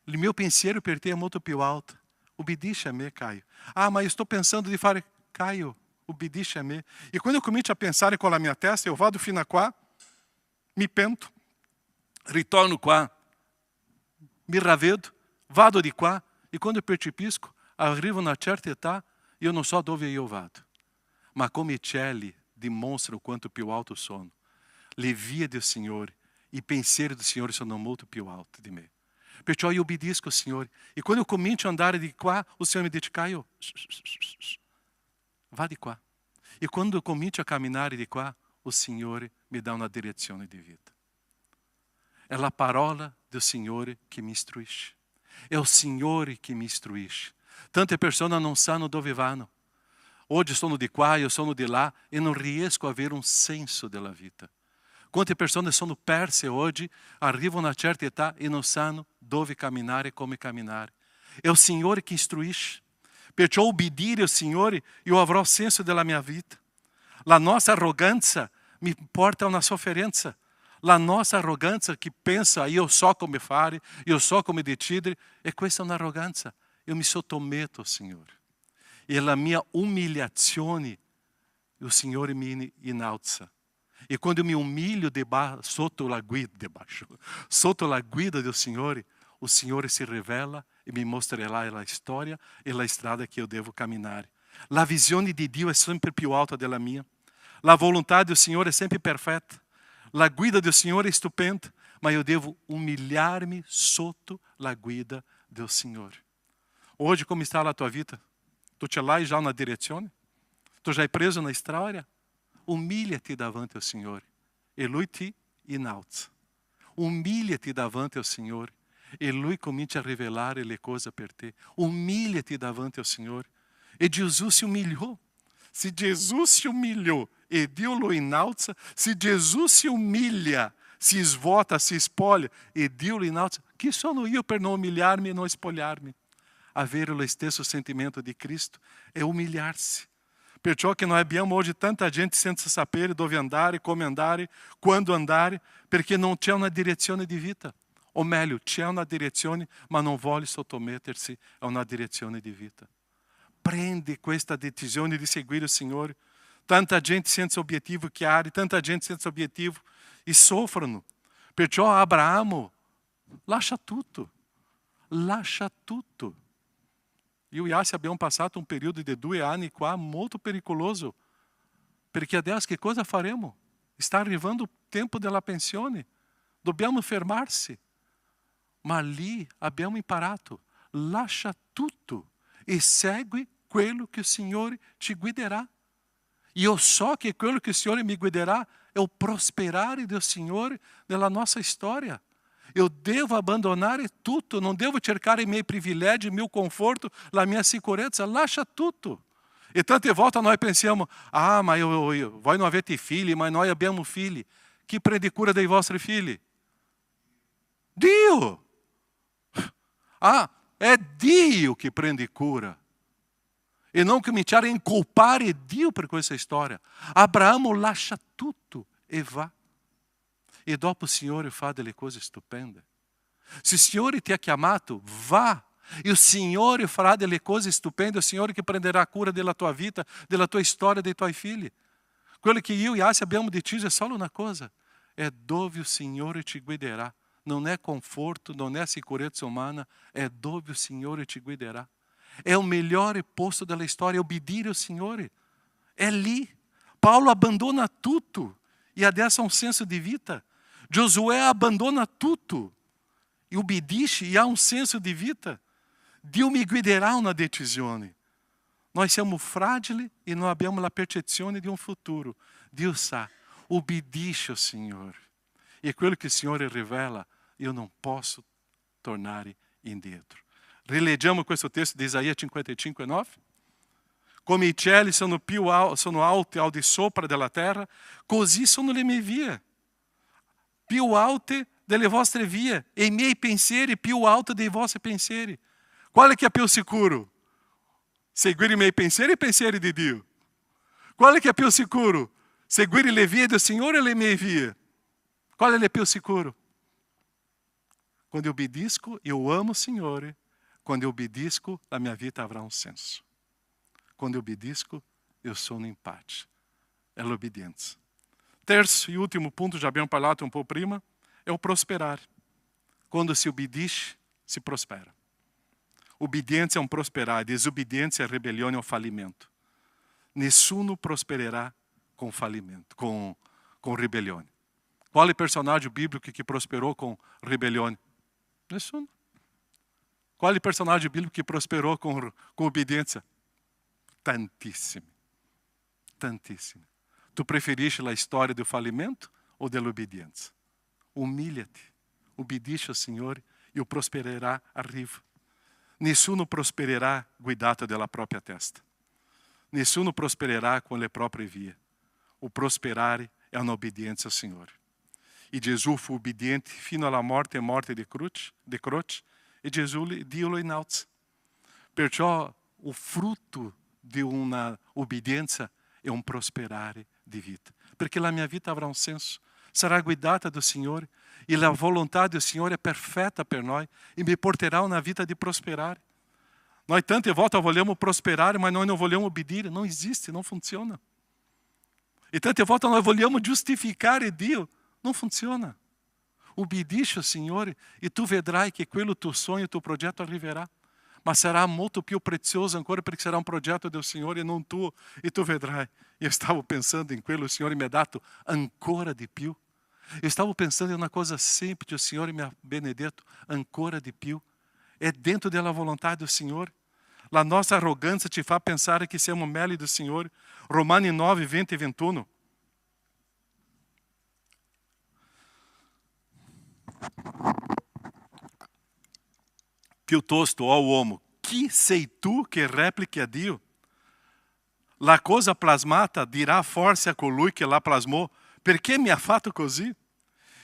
Il mio pensiero per te è molto più alto. Obbedisce a me, Caio. Ah, ma io sto pensando di fare, Caio, obbedisce a me. E quando eu comincio a pensare con la mia testa, eu vado fino a qua, mi pento, ritorno qua, mi ravedo, vado di qua, e quando eu percepisco, arrivo a una certa età, io non so dove io vado. Ma come i cieli dimostrano quanto più alto sono, le vie del Signore, i pensieri del Signore sono molto più alti di me. Perciò io obbedisco al Signore. E quando eu comincio a andare di qua, o Signore mi dice, Caio, vá di qua. E quando eu comincio a camminare di qua, o Signore mi dà una direzione di vita. È la parola del Signore che mi istruisce. È il Signore che mi istruisce. Tante persone non sanno dove vanno. Oggi sono di qua, io sono di là e non riesco a avere un senso della vita. Quante persone sono perse oggi, arrivano a una certa età e non sanno dove camminare e come camminare. È il Signore che istruisce. Perciò obbedire al Signore, io avrò senso della mia vita. La nostra arroganza mi porta a una sofferenza. La nostra arroganza che pensa, io so come fare, io so come decidere, e questa è un'arroganza. Io mi sottometto al Signore. E la mia umiliazione, il Signore mi innalza. E quando eu me humilho sotto la guida do Signore, o Signore si revela e mi mostrerà la storia e la strada che eu devo camminare. La visione di Dio è sempre più alta della mia. La volontà del Signore è sempre perfetta. La guida del Signore è stupenda, ma eu devo umilhar-me sotto la guida del Signore. Hoje, como está a tua vida? Tu ce l'hai già una direzione? Tu já hai preso na storia? Humilha-te davanti ao Signore e Lui ti innalza. Humilha-te davanti ao Signore e Lui comincia a rivelare le cose per te. Humilha-te davanti ao Signore. E Jesus se humilhou. Se Jesus se humilhou e Dio lo innalza, se Jesus se humilha, se esvota, se espolha e Dio lo innalza, chi sono io per non umilhar-me e non spogliarmi? Avere lo stesso sentimento di Cristo è umilhar-se. Perciò che noi abbiamo oggi tanta gente senza sapere dove andare, come andare, quando andare, perché non c'è una direzione di vita. O meglio, c'è una direzione, ma non vuole sottomettersi a una direzione di vita. Prende questa decisione di seguire il Signore. Tanta gente senza obiettivo chiaro, tanta gente senza obiettivo e soffrono. Perciò Abramo lascia tutto. Lascia tutto. Io e Yassi abbiamo passato un periodo di 2 anni qua molto pericoloso, perché adesso che cosa faremo? Sta arrivando il tempo della pensione, dobbiamo fermarsi. Ma lì abbiamo imparato, lascia tutto e segui quello che il Signore ci guiderà. Io so che quello che il Signore mi guiderà è il prosperare del Signore nella nostra storia. Eu devo abandonar tutto, non devo cercare i miei privilegi, il mio conforto, la mia sicurezza, lascia tutto. E tante volte noi pensiamo, ma voi non avete figli, ma noi abbiamo figli. Chi prende cura dei vostri figli? Dio! È Dio che prende cura. E non cominciare a incolpare Dio per questa storia. Abraamo lascia tutto e va. E dopo il Signore fa delle cose stupende. Se il Signore ti ha chiamato, va. E il Signore farà delle cose stupende. Il Signore che prenderà cura della tua vita, della tua storia, dei tuoi figli. Quello che io e Assi abbiamo deciso è solo una cosa. È dove il Signore ci guiderà. Non è conforto, non è sicurezza umana. È dove il Signore ci guiderà. È il migliore posto della storia, obbedire al Signore. È lì. Paolo abbandona tutto. E adesso ha un senso di vita. Giosuè abbandona tutto. E obbedisce e ha un senso di vita. Dio mi guiderà una decisione. Noi siamo fragili e non abbiamo la percezione di un futuro. Dio sa, obbedisce al Signore. E quello che il Signore rivela, io non posso tornare indietro. Rileggiamo questo testo di Isaia 55:9. Come i cieli sono alti al di sopra della terra, così sono le mie vie. Più alte delle vostre vie, e i miei pensieri più alti dei vostri pensieri. Qual è che è più sicuro? Seguire i miei pensieri e i pensieri di Dio. Qual è che è più sicuro? Seguire le vie del Signore o le mie vie? Qual è più sicuro? Quando eu obbedisco, eu amo o Signore. Quando eu obbedisco, la mia vita avrà un senso. Quando eu obbedisco, eu sono in pace. È l'obbedienza. Terzo e ultimo punto, já abbiamo parlato un po' prima, è o prosperare. Quando si obbedisce, si prospera. Obbedienza è un prosperare, desobediência è ribellione o fallimento. Nessuno prospererà com fallimento, com ribellione. Qual è il personaggio biblico che prosperò con ribellione? Nessuno. Qual è il personaggio biblico che prosperò con obbedienza? Tantissimi. Tantissimi. Tu preferisci la storia do fallimento ou dell'obbedienza? Umilha-te, obbedisci al Signore e o prospererà arriva. Nessuno prospererà guidato dalla propria testa. Nessuno prospererà com le proprie vie. O prosperare è un'obbedienza al Signore. E Gesù fu obbediente fino alla morte e morte di croce, e Gesù Dio lo innalza. Perciò o frutto di una obbedienza è un prosperare di vita. Perché la mia vita avrà un senso. Sarà guidata do Signore. E la volontà do Signore è perfetta per noi. E mi porterà una vita di prosperare. Noi tante volte vogliamo prosperare, ma noi non vogliamo obbedire. Non esiste, non funziona. E tante volte noi vogliamo giustificare Dio. Non funziona. Obbedisci al Signore e tu vedrai che quello tuo sogno, il tuo progetto arriverà. Ma sarà molto più prezioso ancora perché sarà un progetto del Signore e non tuo. E tu vedrai. Io stavo pensando in quello, il Signore mi ha dato ancora di più. Io stavo pensando in una cosa semplice, il Signore mi ha benedetto ancora di più. È dentro della volontà del Signore. La nostra arroganza ci fa pensare che siamo meglio del Signore. Romani 9, 20 e 21. Piuttosto, ó uomo, chi sei tu che replichi a Dio? La cosa plasmata dirà forse a colui che la plasmò, perché mi ha fatto così?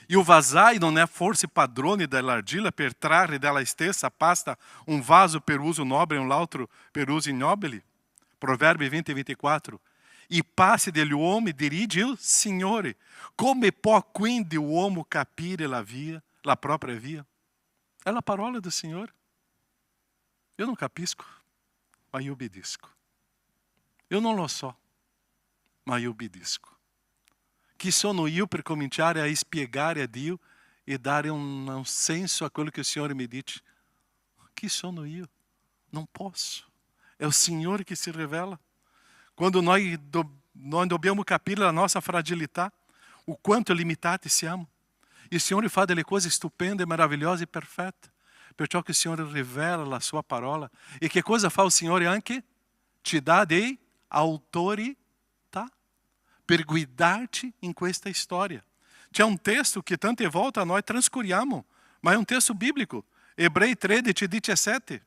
E o vasaio non è forse padrone dell'argilla per trarre dalla stessa pasta un vaso per uso nobile e un altro per uso ignobile? Proverbi 20 e 24. I passi degli uomini dirige il Signore. Come può quindi l'uomo capire la propria via? È la parola del Signore. Io non capisco, ma io obbedisco. Io non lo so, ma io obbedisco. Chi sono io per cominciare a spiegare a Dio e dare un senso a quello che il Signore mi dice? Chi sono io? Non posso. È il Signore che si rivela. Quando noi dobbiamo capire la nostra fragilità, o quanto limitati siamo. E il Signore fa delle cose stupende, meravigliose e perfette. Perciò che il Signore rivela la sua parola. E che cosa fa il Signore anche? Ci dà dei autorità per guidarci in questa storia. C'è un testo che tante volte noi trascuriamo, Ma è un testo biblico. Ebrei 13, 17.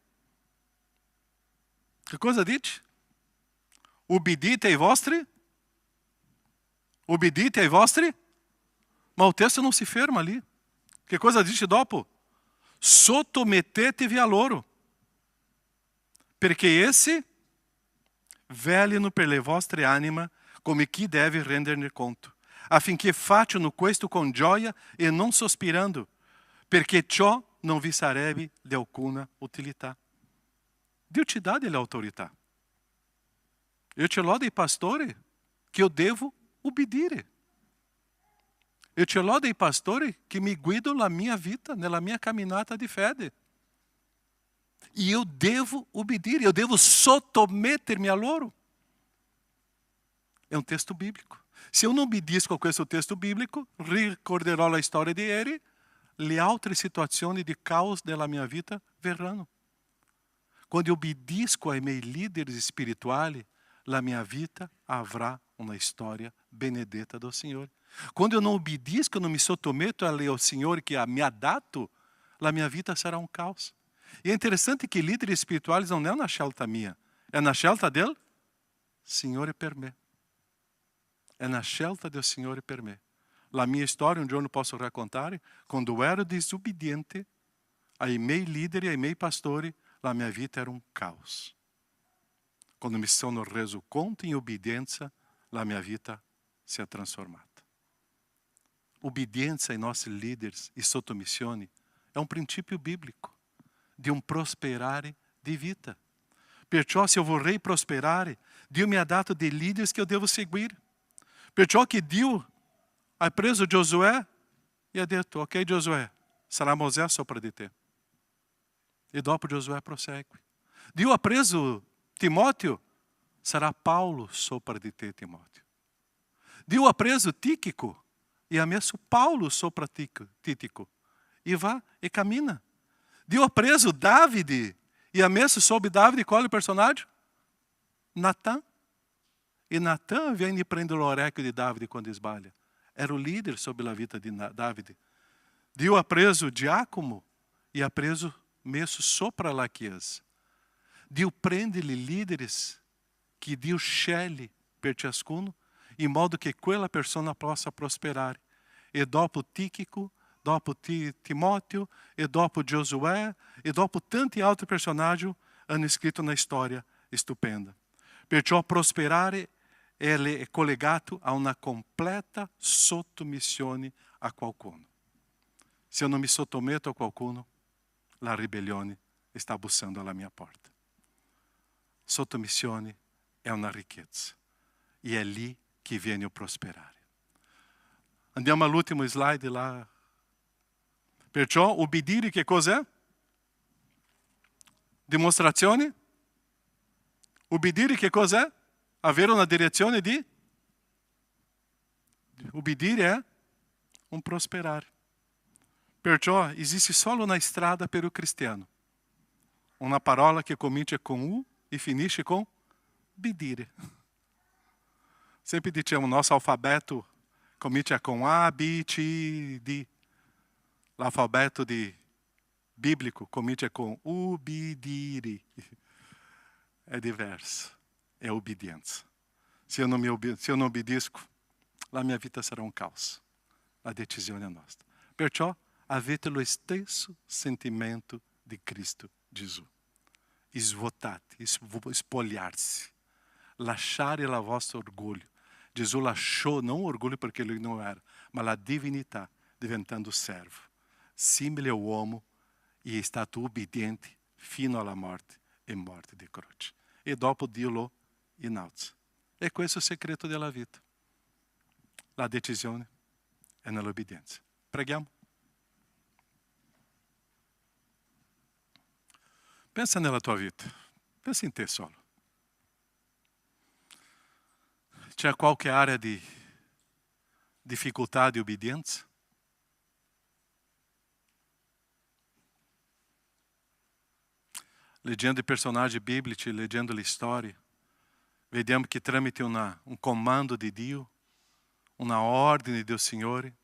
Che cosa dice? Ubbidite ai vostri? Ubbidite ai vostri? Ma o testo non si ferma ali. Che cosa dice dopo? Sottomettetevi a loro, perché essi velano per le vostre anime come chi deve renderne conto, affinché facciano questo con gioia e non sospirando, perché ciò non vi sarebbe di alcuna utilità. Dio ci dà delle autorità. Io ce l'ho dei pastori che io devo ubbidire. Io ce l'ho dei pastori che mi guidano la mia vita, nella mia camminata di fede. E eu devo obedir, eu devo sottomettermi a loro. È un testo biblico. Se eu não obbedisco a questo testo biblico, ricorderò la storia di ieri, le altre situazioni di caos della mia vita verranno. Quando eu obbedisco ai miei líderes espirituali, la mia vita avrà una storia benedetta do Signore. Quando eu não obbedisco, não me sottometto ao Signore che mi ha dato, la mia vita sarà un caos. E é interessante que líderes espirituais não é na scelta minha, é na scelta del Signore per me. É na scelta del Signore per me. La mia storia, un giorno posso raccontare, quando eu era desobbediente ai miei líderes, ai miei pastori, la mia vita era un caos. Quando mi sono reso conto in obbedienza, la mia vita si è trasformata. Obbedienza ai nostri líderes e sottomissione è un principio biblico di un prosperare di vita. Perciò se eu vorrei prosperare, Dio mi ha dato dei líderes che eu devo seguire. Perciò che Dio ha preso Giosuè e ha detto, ok Giosuè, sarà Mosè sopra di te. E dopo Giosuè prosegue. Dio ha preso Timóteo, sarà Paulo sopra di te, Timóteo. Dio ha preso Tíquico e ha messo Paulo sopra Tíquico. E va e cammina. Dio ha preso Davide e ha messo sobre Davide qual é o personagem? Natan. E Natan vem e prende l'orecchio di Davide quando sbaglia. Era o líder sobre a vida de Davide. Dio ha preso Giacomo e ha preso messo sopra la chiesa. Dio prende li líderes que Dio sceglie per ciascuno, in modo che quella persona possa prosperare. E dopo Tíquico, dopo Timóteo, e dopo Giosuè, e dopo tanti altri personaggi hanno scritto una storia stupenda. Perciò prosperare è collegato a una completa sottomissione a qualcuno. Se eu non mi sottometto a qualcuno, la ribellione sta bussando alla mia porta. Sottomissione è una ricchezza e è lì che viene a prosperare. Andiamo all'ultimo slide là. Perciò obbedire che cos'è? Dimostrazione? Obbedire che cos'è? Avere una direzione di? Obbedire è un prosperare. Perciò esiste solo una strada per il cristiano. Una parola che comincia con U e finisce con obbedire. Sempre diciamo, nosso alfabeto comincia com A, B, C, D. L'alfabeto bíblico comincia com ubbidire. É diverso. É obediência. Se eu não obbedisco, la mia vita sarà un caos. La decisione è nostra. Perciò avete lo stesso sentimento di Cristo Gesù. Svuotate, spogliarsi, lasciare il vostro orgoglio. Gesù lasciò non orgoglio perché lui non era, ma la divinità diventando servo, simile all'uomo e è stato obbediente fino alla morte e morte di croce. E dopo Dio lo innalza. E questo è il segreto della vita. La decisione è nell'obbedienza. Preghiamo. Pensa nella tua vita. Pensa in te solo. C'è qualche area di difficoltà di obbedienza? Leggendo i personaggi biblici, leggendo le storie, vediamo che tramite un comando di Dio, una ordine del Signore,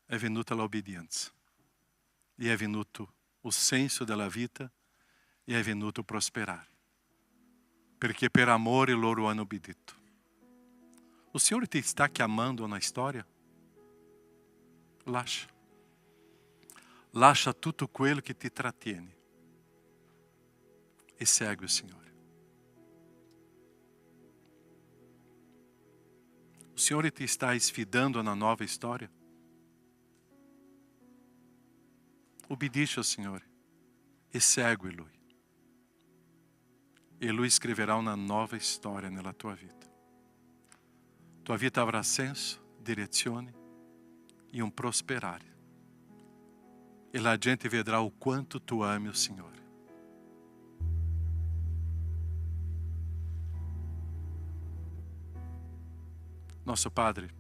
è venuta l'obbedienza. e è venuto il senso della vita e è venuto prosperare. Perché per amore loro hanno obbedito. O Signore ti sta chiamando na storia? Lascia. Lascia tutto quello che ti trattiene e segue il Signore. O Signore ti sta sfidando na nova storia? Obbedisci al Signore e segue Lui. E Lui scriverà una nuova storia nella tua vita. Tua vita avrà senso, direzione e un prosperare. E la gente vedrà o quanto tu ami o Signore. Nosso Padre,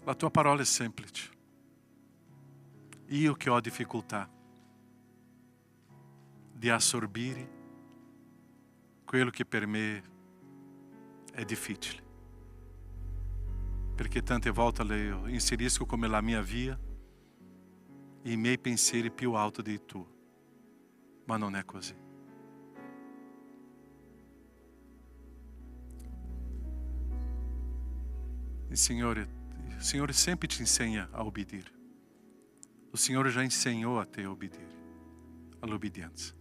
la tua parola è semplice. Io che ho difficoltà di assorbire quello che per me è difficile. Perché tante volte io inserisco come la mia via i miei pensieri più alti di tu. Ma non è così. Il Signore sempre ti insegna a obbedire. O Signore já ensinou a te a obbedire, all'obbedienza.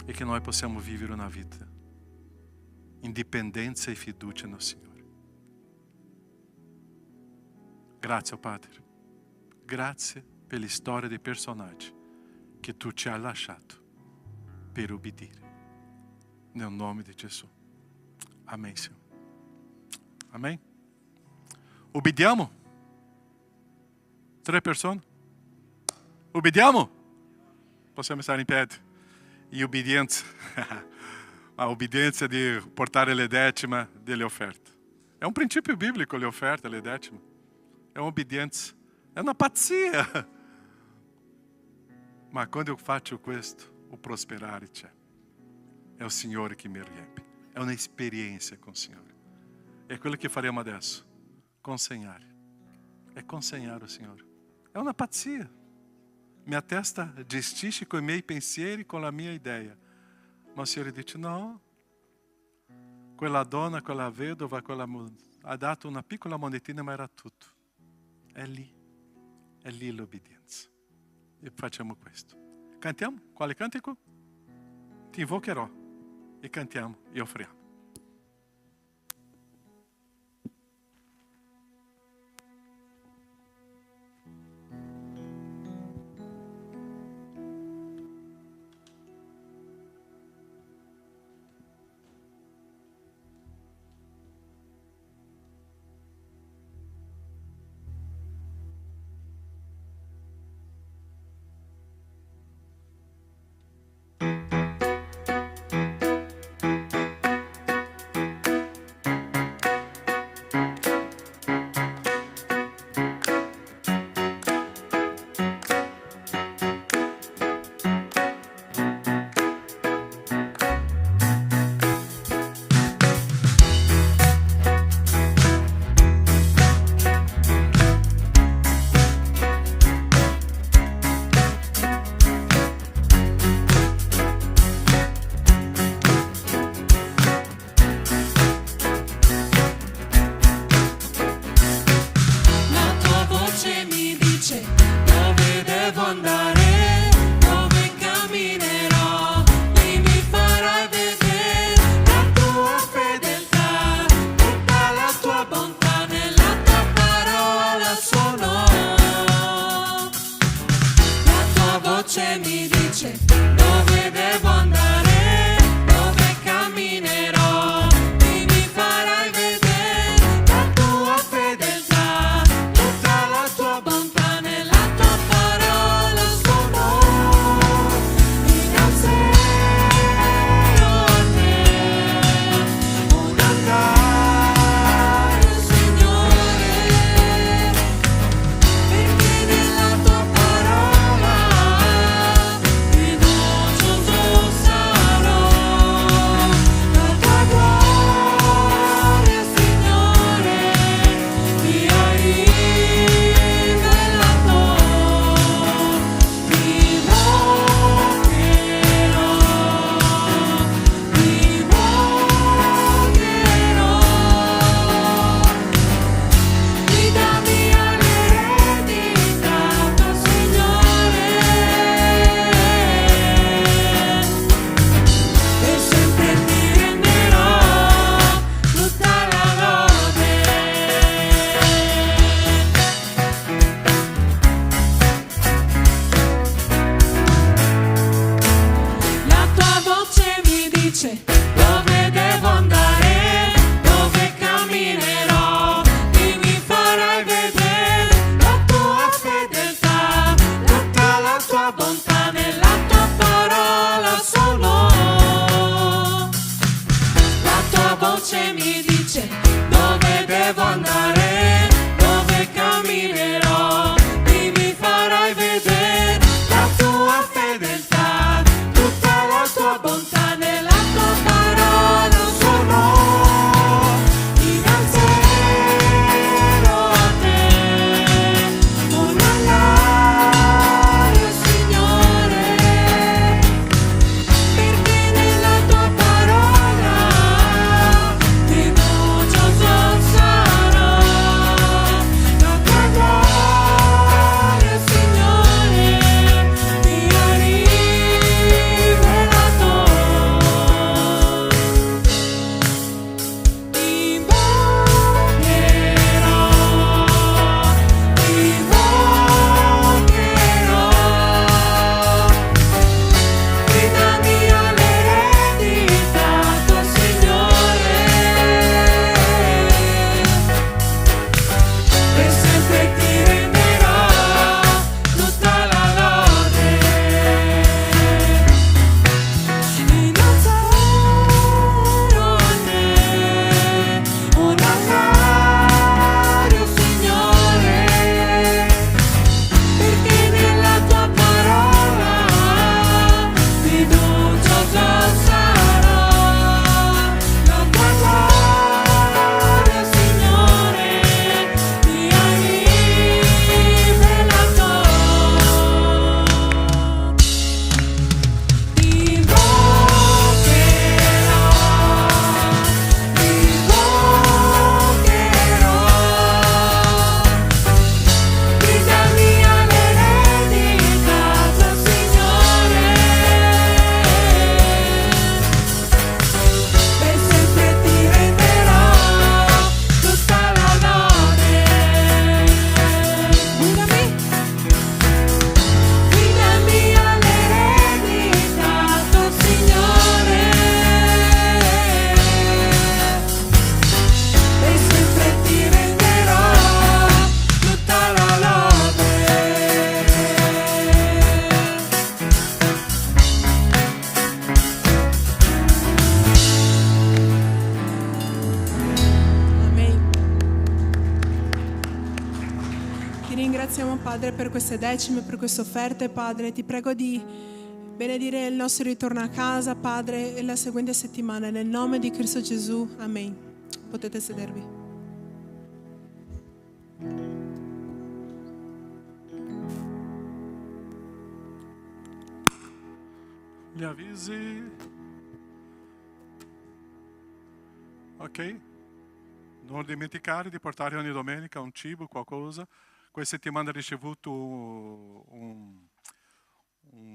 E che noi possiamo vivere una vita in dipendenza e fiducia no Signore. Grazie, Padre. Grazie per la storia dei personaggi che tu ci hai lasciato per obbedire. Nel nome di Gesù. Amém, Senhor. Amém? Obbediamo? 3 persone? Obbediamo? Possiamo stare in piedi. E obbedienza. A obbedienza di portare le decima delle offerte. È un principio biblico le offerte, le decime. È un'obbedienza. È una pazzia. Ma quando io faccio questo, o prosperare c'è. È il Signore che mi riempie. È un'esperienza con il Signore. È quello che faremo adesso. Consegnare. È consegnare al Signore. È una pazzia. Minha testa gestisce com i miei pensieri, com la mia idea. Ma il Signore dice no. Quella donna, quella vedova, ha dato una piccola monetina ma era tutto. È lì l'obbedienza. E facciamo questo. Cantiamo? Quale cantico? Ti invocherò. E cantiamo e offriamo. dove devo andare, dove camminerò, e mi farai vedere la tua fedeltà, tutta la tua bontà, nella tua parola sono. La tua voce mi dice dove devo andare, dove camminerò, e mi farai vedere la tua fedeltà, tutta la tua bontà, nella tua parola sono. Innalzerò a te un allario, Signore, perché nella tua parola fiducioso sarò. La tua gloria, Signore, mi hai rivelato. Gridami all'eredità tua, Signore, per sempre ti renderò tutta la lode. Innalzerò a te un allario, Signore, perché nella tua parola fiducioso sarò. La tua gloria, Signore, mi hai rivelato. Ti invocherò, gridami all'eredità tua, Signore, per sempre ti renderò tutta la lode. Gridami all'eredità tua, Signore, per sempre ti renderò tutta la lode. Amen. Ti ringraziamo, Padre, per queste decime, per queste offerte, Padre. Ti prego di benedire il nostro ritorno a casa, Padre, e la seguente settimana. Nel nome di Cristo Gesù. Amen. Potete sedervi. Gli avvisi. Ok? Non dimenticare di portare ogni domenica un cibo, qualcosa. Questa settimana ho ricevuto un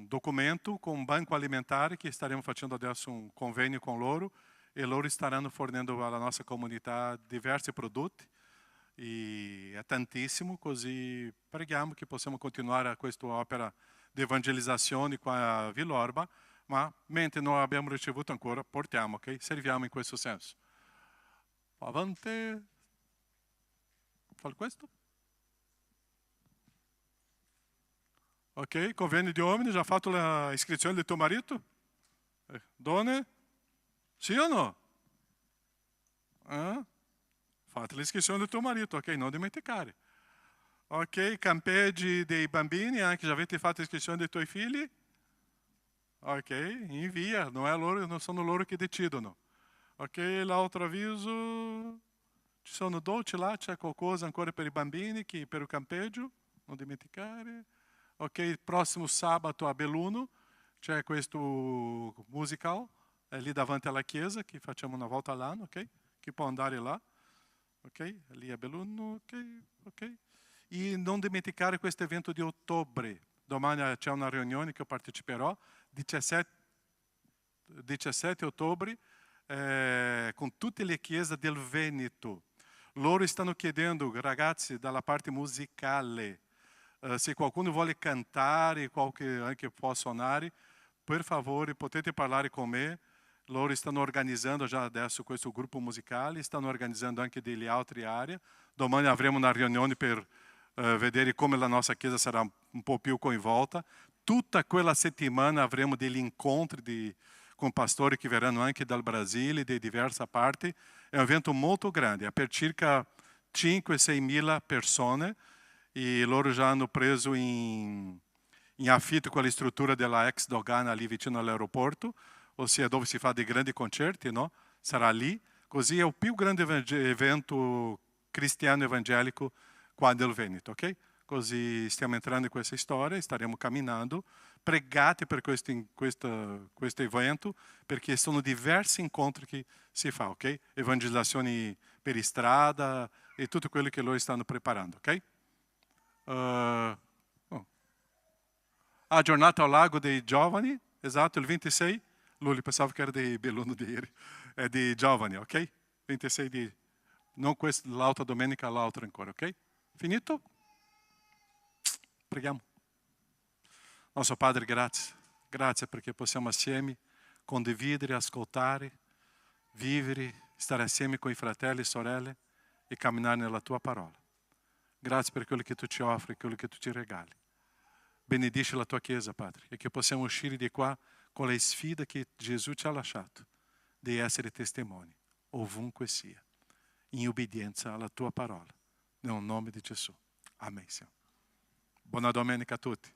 documento con un banco alimentare che staremo facendo adesso un convegno con loro e loro staranno fornendo alla nostra comunità diversi prodotti e è tantissimo, così preghiamo che possiamo continuare questa opera di evangelizzazione qua a Villorba, ma mentre non abbiamo ricevuto ancora, portiamo, ok? Serviamo in questo senso. Avanti. Fai questo? Ok, convegno di uomini, già fatto l'iscrizione del tuo marito? Donne? Sì o no? Fate l'iscrizione del tuo marito, ok? Non dimenticare. Ok, campeggi dei bambini, anche già avete fatto l'iscrizione dei tuoi figli? Ok, invia, non sono loro che decidono. Ok, l'altro avviso, ci sono dolci là, c'è qualcosa ancora per i bambini, per il campeggio, non dimenticare. Ok, prossimo sabato a Belluno c'è questo musical, è lì davanti alla chiesa, che facciamo una volta all'anno, ok? Che può andare là, ok? Lì a Belluno, ok? E non dimenticare questo evento di ottobre. Domani c'è una riunione che io parteciperò, 17 ottobre, con tutte le chiese del Veneto. Loro stanno chiedendo, ragazzi, dalla parte musicale, se qualcuno vuole cantare, anche può suonare, per favore potete parlare con me. Loro stanno organizzando già adesso questo gruppo musicale, stanno organizzando anche delle altre aree. Domani avremo una riunione per vedere come la nostra chiesa sarà un po' più coinvolta. Tutta quella settimana avremo degli incontri con pastori che verranno anche dal Brasile, di diverse parti. È un evento molto grande, è per circa 5-6 mila persone, e loro già hanno preso in affitto quella struttura della ex dogana lì vicino all'aeroporto, ossia dove si fa dei grandi concerti, no? Sarà lì. Così è il più grande evento cristiano evangelico qua nel Veneto, ok? Così stiamo entrando in questa storia, staremo camminando. Pregate per questo evento, perché sono diversi incontri che si fa, ok? Evangelizzazioni per strada e tutto quello che loro stanno preparando, ok? A giornata al lago dei giovani, esatto, il 26. Luli, pensavo che era di Belluno di ieri. È di giovani, ok? 26 di... Non l'altra domenica, l'altra ancora, ok? Finito? Preghiamo. Nostro Padre, grazie. Grazie perché possiamo assieme condividere, ascoltare, vivere, stare assieme con i fratelli e sorelle e camminare nella tua parola. Grazie per quello che tu ci offri, quello che tu ci regali. Benedice la tua Chiesa, Padre, e che possiamo uscire di qua con la sfida che Gesù ci ha lasciato di essere testimoni, ovunque sia, in obbedienza alla tua parola. Nel nome di Gesù. Amen, Signore. Buona domenica a tutti.